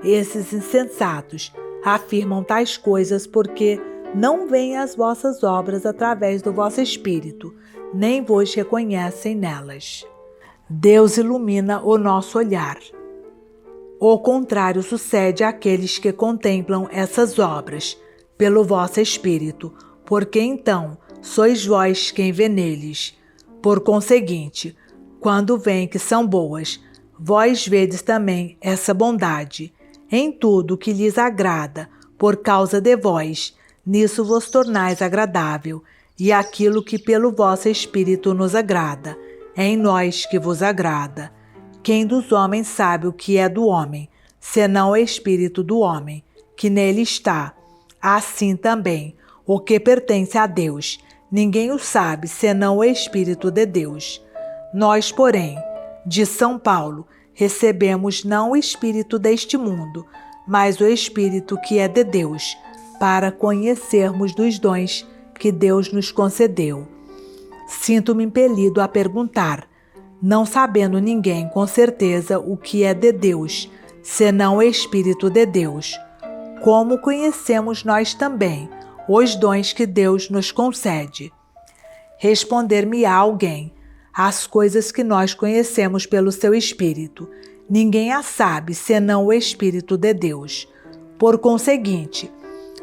Esses insensatos afirmam tais coisas porque não veem as vossas obras através do vosso espírito, nem vos reconhecem nelas. Deus ilumina o nosso olhar. O contrário sucede àqueles que contemplam essas obras pelo vosso espírito, porque então sois vós quem vê neles. Por conseguinte, quando veem que são boas, vós vedes também essa bondade, em tudo que lhes agrada, por causa de vós, nisso vos tornais agradável, e aquilo que pelo vosso Espírito nos agrada, é em nós que vos agrada. Quem dos homens sabe o que é do homem, senão o Espírito do homem, que nele está? Assim também, o que pertence a Deus, ninguém o sabe, senão o Espírito de Deus. Nós, porém, de São Paulo, recebemos não o Espírito deste mundo, mas o Espírito que é de Deus, para conhecermos dos dons que Deus nos concedeu. Sinto-me impelido a perguntar, não sabendo ninguém com certeza o que é de Deus, senão o Espírito de Deus. Como conhecemos nós também os dons que Deus nos concede? Responder-me-á alguém, as coisas que nós conhecemos pelo seu Espírito, ninguém as sabe senão o Espírito de Deus. Por conseguinte,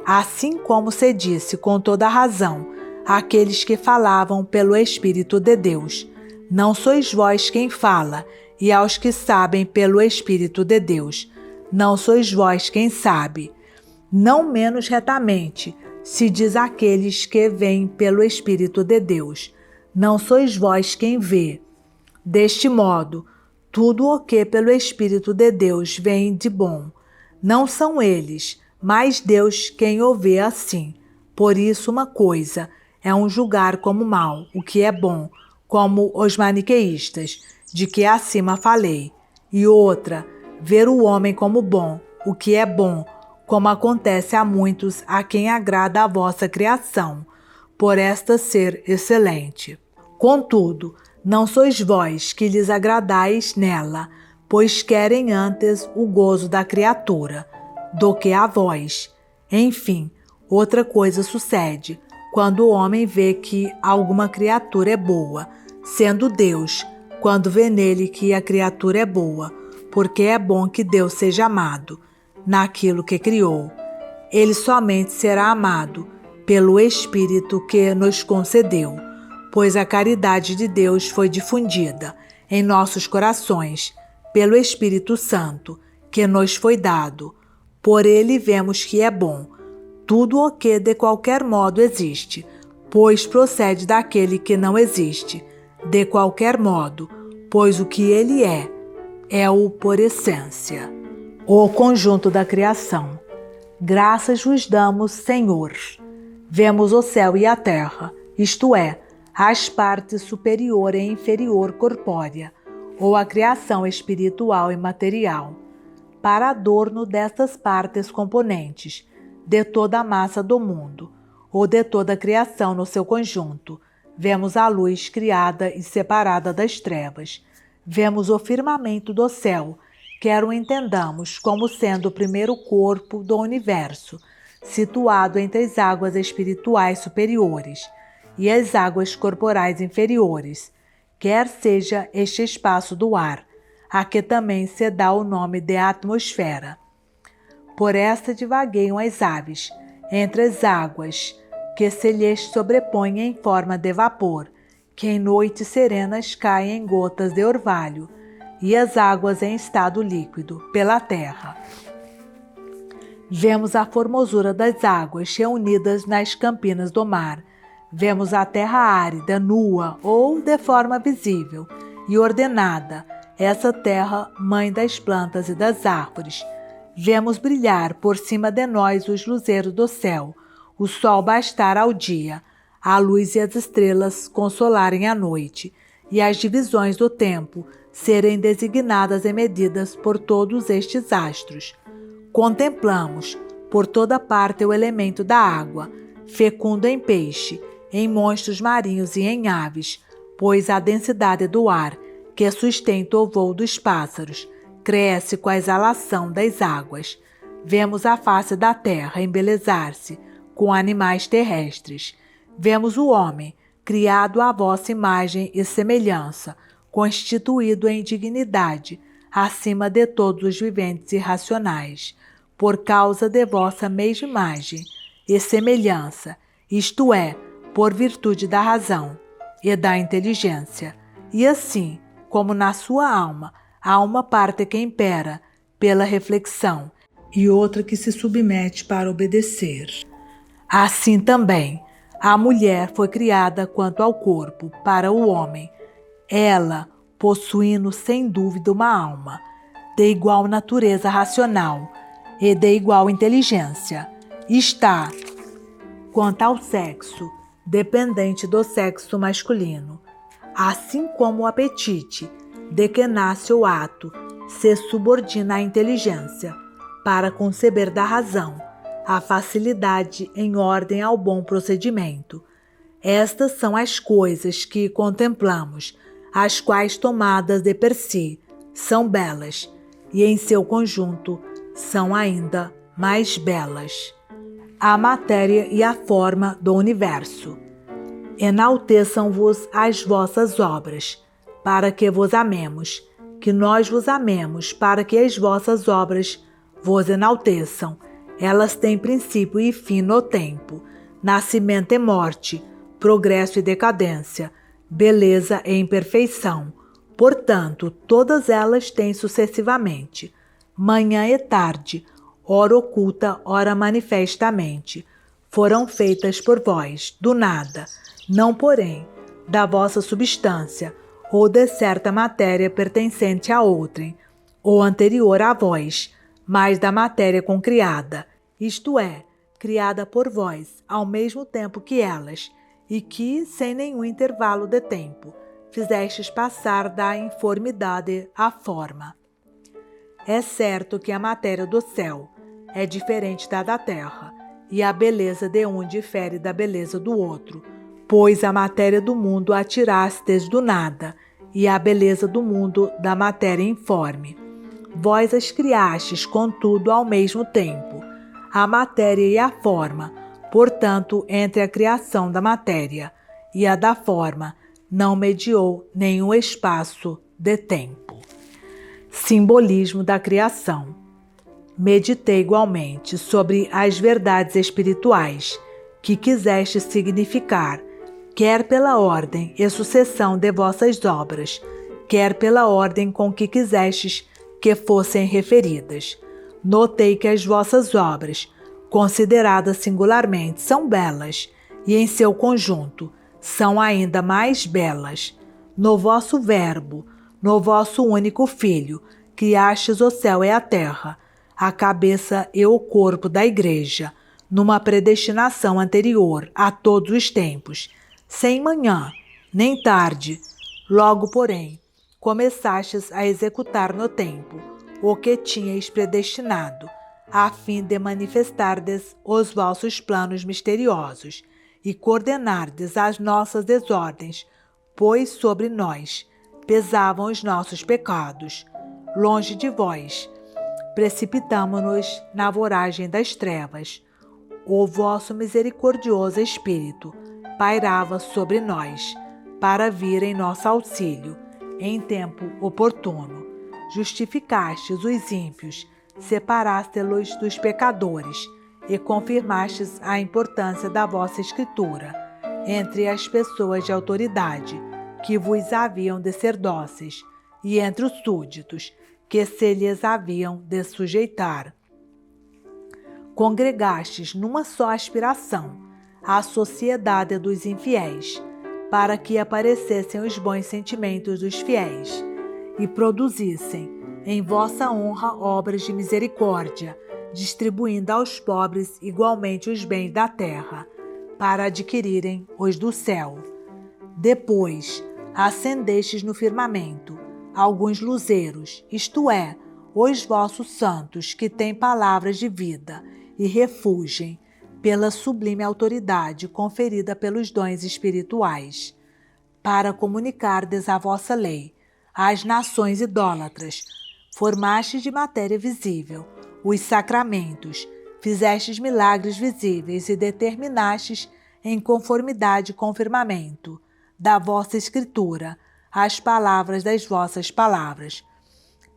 assim como se disse com toda razão àqueles que falavam pelo Espírito de Deus, não sois vós quem fala, e aos que sabem pelo Espírito de Deus, não sois vós quem sabe. Não menos retamente se diz àqueles que veem pelo Espírito de Deus, não sois vós quem vê. Deste modo, tudo o que pelo Espírito de Deus vem de bom, não são eles, mas Deus quem o vê assim. Por isso uma coisa é um julgar como mal o que é bom, como os maniqueístas, de que acima falei, e outra, ver o homem como bom, o que é bom, como acontece a muitos a quem agrada a vossa criação, por esta ser excelente. Contudo, não sois vós que lhes agradais nela, pois querem antes o gozo da criatura, do que a vós. Enfim, outra coisa sucede, quando o homem vê que alguma criatura é boa, sendo Deus, quando vê nele que a criatura é boa, porque é bom que Deus seja amado naquilo que criou. Ele somente será amado pelo Espírito que nos concedeu, pois a caridade de Deus foi difundida em nossos corações pelo Espírito Santo, que nos foi dado. Por ele vemos que é bom tudo o que de qualquer modo existe, pois procede daquele que não existe, de qualquer modo, pois o que ele é o por essência. O conjunto da criação. Graças vos damos, Senhor. Vemos o céu e a terra, isto é, as partes superior e inferior corpórea, ou a criação espiritual e material, para adorno destas partes componentes, de toda a massa do mundo, ou de toda a criação no seu conjunto, vemos a luz criada e separada das trevas. Vemos o firmamento do céu, quer o entendamos como sendo o primeiro corpo do universo, situado entre as águas espirituais superiores e as águas corporais inferiores, quer seja este espaço do ar, a que também se dá o nome de atmosfera. Por esta divagueiam as aves, entre as águas, que se lhes sobrepõem em forma de vapor, que em noites serenas caem em gotas de orvalho, e as águas em estado líquido, pela terra. Vemos a formosura das águas reunidas nas campinas do mar. Vemos a terra árida, nua ou de forma visível e ordenada, essa terra, mãe das plantas e das árvores. Vemos brilhar por cima de nós os luzeiros do céu, o sol bastar ao dia, a luz e as estrelas consolarem a noite, e as divisões do tempo serem designadas e medidas por todos estes astros. Contemplamos por toda parte o elemento da água, fecundo em peixe, em monstros marinhos e em aves, pois a densidade do ar, que sustenta o voo dos pássaros, cresce com a exalação das águas. Vemos a face da terra embelezar-se com animais terrestres. Vemos o homem, criado à vossa imagem e semelhança, constituído em dignidade, acima de todos os viventes e racionais, por causa de vossa mesma imagem e semelhança, isto é, por virtude da razão. e da inteligência. E assim, como na sua alma há uma parte que impera pela reflexão e outra que se submete para obedecer, assim também a mulher foi criada quanto ao corpo para o homem, ela possuindo sem dúvida uma alma de igual natureza racional e de igual inteligência. Está, quanto ao sexo, dependente do sexo masculino, assim como o apetite, de que nasce o ato, se subordina à inteligência, para conceber da razão, a facilidade em ordem ao bom procedimento. Estas são as coisas que contemplamos, as quais tomadas de per si, são belas, e em seu conjunto são ainda mais belas. A matéria e a forma do universo. Enalteçam-vos as vossas obras, para que vos amemos, que nós vos amemos, para que as vossas obras vos enalteçam. Elas têm princípio e fim no tempo, nascimento e morte, progresso e decadência, beleza e imperfeição. Portanto, todas elas têm sucessivamente, manhã e tarde, ora oculta, ora manifestamente, foram feitas por vós, do nada, não porém da vossa substância, ou de certa matéria pertencente a outrem, ou anterior a vós, mas da matéria concriada, isto é, criada por vós, ao mesmo tempo que elas, e que, sem nenhum intervalo de tempo, fizestes passar da informidade à forma. É certo que a matéria do céu é diferente da terra, e a beleza de um difere da beleza do outro, pois a matéria do mundo a tirastes do nada, e a beleza do mundo da matéria informe. Vós as criastes, contudo, ao mesmo tempo, a matéria e a forma, portanto, entre a criação da matéria e a da forma, não mediou nenhum espaço de tempo. Simbolismo da criação. Meditei igualmente sobre as verdades espirituais que quiseste significar, quer pela ordem e sucessão de vossas obras, quer pela ordem com que quisestes que fossem referidas. Notei que as vossas obras, consideradas singularmente, são belas, e em seu conjunto são ainda mais belas. No vosso Verbo, no vosso único Filho, criastes o céu e a terra, a cabeça e o corpo da Igreja, numa predestinação anterior a todos os tempos, sem manhã, nem tarde. Logo, porém, começastes a executar no tempo o que tinhais predestinado, a fim de manifestardes os vossos planos misteriosos e coordenardes as nossas desordens, pois sobre nós pesavam os nossos pecados. Longe de vós, precipitamo-nos na voragem das trevas. O vosso misericordioso Espírito pairava sobre nós, para vir em nosso auxílio, em tempo oportuno. Justificastes os ímpios, separaste-los dos pecadores, e confirmastes a importância da vossa Escritura entre as pessoas de autoridade, que vos haviam de ser dóceis, e entre os súditos, que se lhes haviam de sujeitar. Congregastes numa só aspiração a sociedade dos infiéis, para que aparecessem os bons sentimentos dos fiéis, e produzissem em vossa honra obras de misericórdia, distribuindo aos pobres igualmente os bens da terra, para adquirirem os do céu. Depois, acendestes no firmamento alguns luzeiros, isto é, os vossos santos que têm palavras de vida e refugem pela sublime autoridade conferida pelos dons espirituais, para comunicardes a vossa lei às nações idólatras. Formastes de matéria visível os sacramentos, fizestes milagres visíveis e determinastes em conformidade com o firmamento da vossa Escritura as palavras das vossas palavras,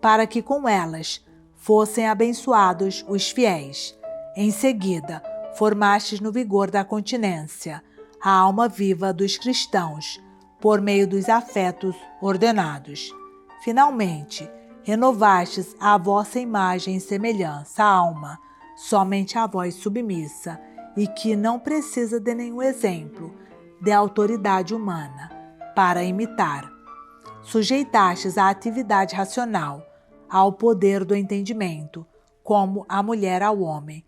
para que com elas fossem abençoados os fiéis. Em seguida, formastes no vigor da continência a alma viva dos cristãos, por meio dos afetos ordenados. Finalmente, renovastes a vossa imagem e semelhança, alma, somente a vós submissa, e que não precisa de nenhum exemplo de autoridade humana para imitar. Sujeitastes a atividade racional, ao poder do entendimento, como a mulher ao homem.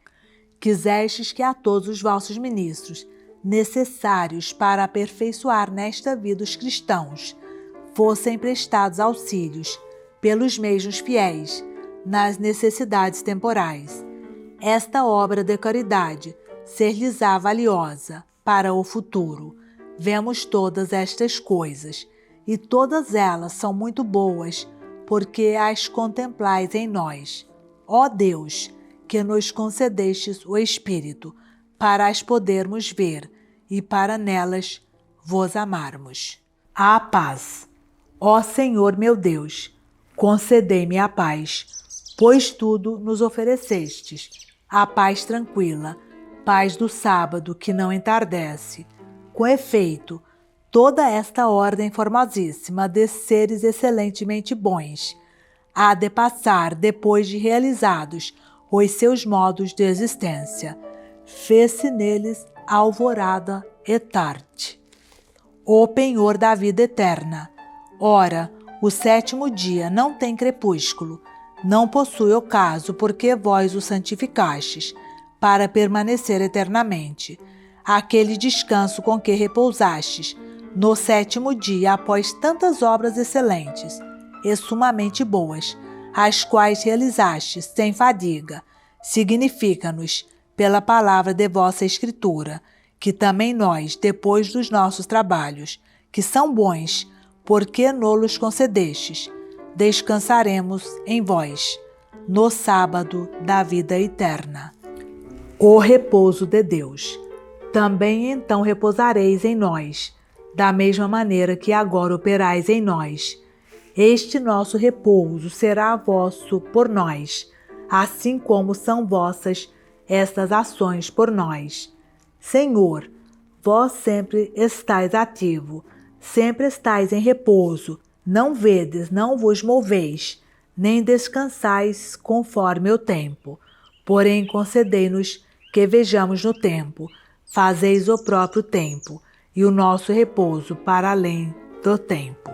Quisestes que a todos os vossos ministros, necessários para aperfeiçoar nesta vida os cristãos, fossem prestados auxílios pelos mesmos fiéis nas necessidades temporais. Esta obra de caridade ser-lhes-á valiosa para o futuro. Vemos todas estas coisas, e todas elas são muito boas, porque as contemplais em nós. Ó Deus, que nos concedestes o Espírito, para as podermos ver e para nelas vos amarmos. A paz. Ó Senhor meu Deus, concedei-me a paz, pois tudo nos oferecestes, a paz tranquila, paz do sábado que não entardece. Com efeito, toda esta ordem formosíssima de seres excelentemente bons há de passar depois de realizados os seus modos de existência. Fez-se neles alvorada e tarde. O penhor da vida eterna. Ora, o sétimo dia não tem crepúsculo, não possui ocaso, porque vós o santificastes, para permanecer eternamente. Aquele descanso com que repousastes no sétimo dia após tantas obras excelentes e sumamente boas, as quais realizastes sem fadiga, significa-nos, pela palavra de vossa Escritura, que também nós, depois dos nossos trabalhos, que são bons, porque nolos concedestes, descansaremos em vós, no sábado da vida eterna. O repouso de Deus. Também então repousareis em nós, da mesma maneira que agora operais em nós. Este nosso repouso será vosso por nós, assim como são vossas estas ações por nós. Senhor, vós sempre estáis ativo, sempre estáis em repouso, não vedes, não vos moveis, nem descansais conforme o tempo. Porém, concedei-nos que vejamos no tempo, fazeis o próprio tempo, e o nosso repouso para além do tempo.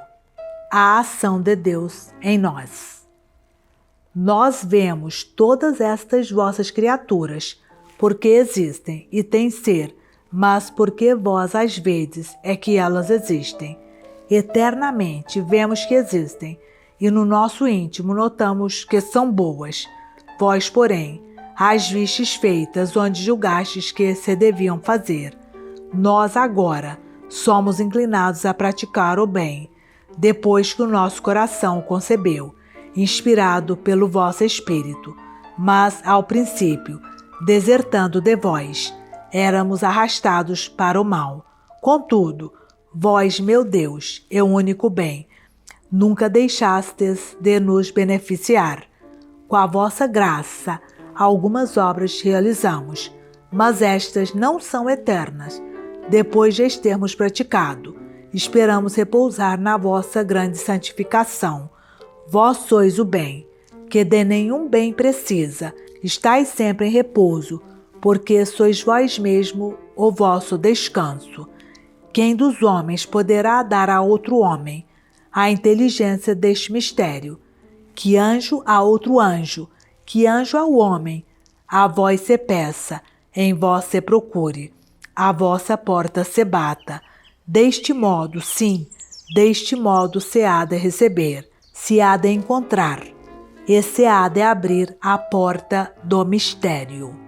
A ação de Deus em nós. Nós vemos todas estas vossas criaturas, porque existem e têm ser, mas porque vós as vedes é que elas existem. Eternamente vemos que existem, e no nosso íntimo notamos que são boas. Vós, porém, as vistes feitas onde julgastes que se deviam fazer. Nós agora somos inclinados a praticar o bem, depois que o nosso coração o concebeu, inspirado pelo vosso Espírito. Mas, ao princípio, desertando de vós, éramos arrastados para o mal. Contudo, vós, meu Deus, e o único bem, nunca deixastes de nos beneficiar. Com a vossa graça, algumas obras realizamos, mas estas não são eternas. Depois de as termos praticado, esperamos repousar na vossa grande santificação. Vós sois o bem, que de nenhum bem precisa, estáis sempre em repouso, porque sois vós mesmo o vosso descanso. Quem dos homens poderá dar a outro homem a inteligência deste mistério? Que anjo a outro anjo, que anjo ao homem, a vós se peça, em vós se procure, a vossa porta se bata. Deste modo, sim, deste modo se há de receber, se há de encontrar, e se há de abrir a porta do mistério.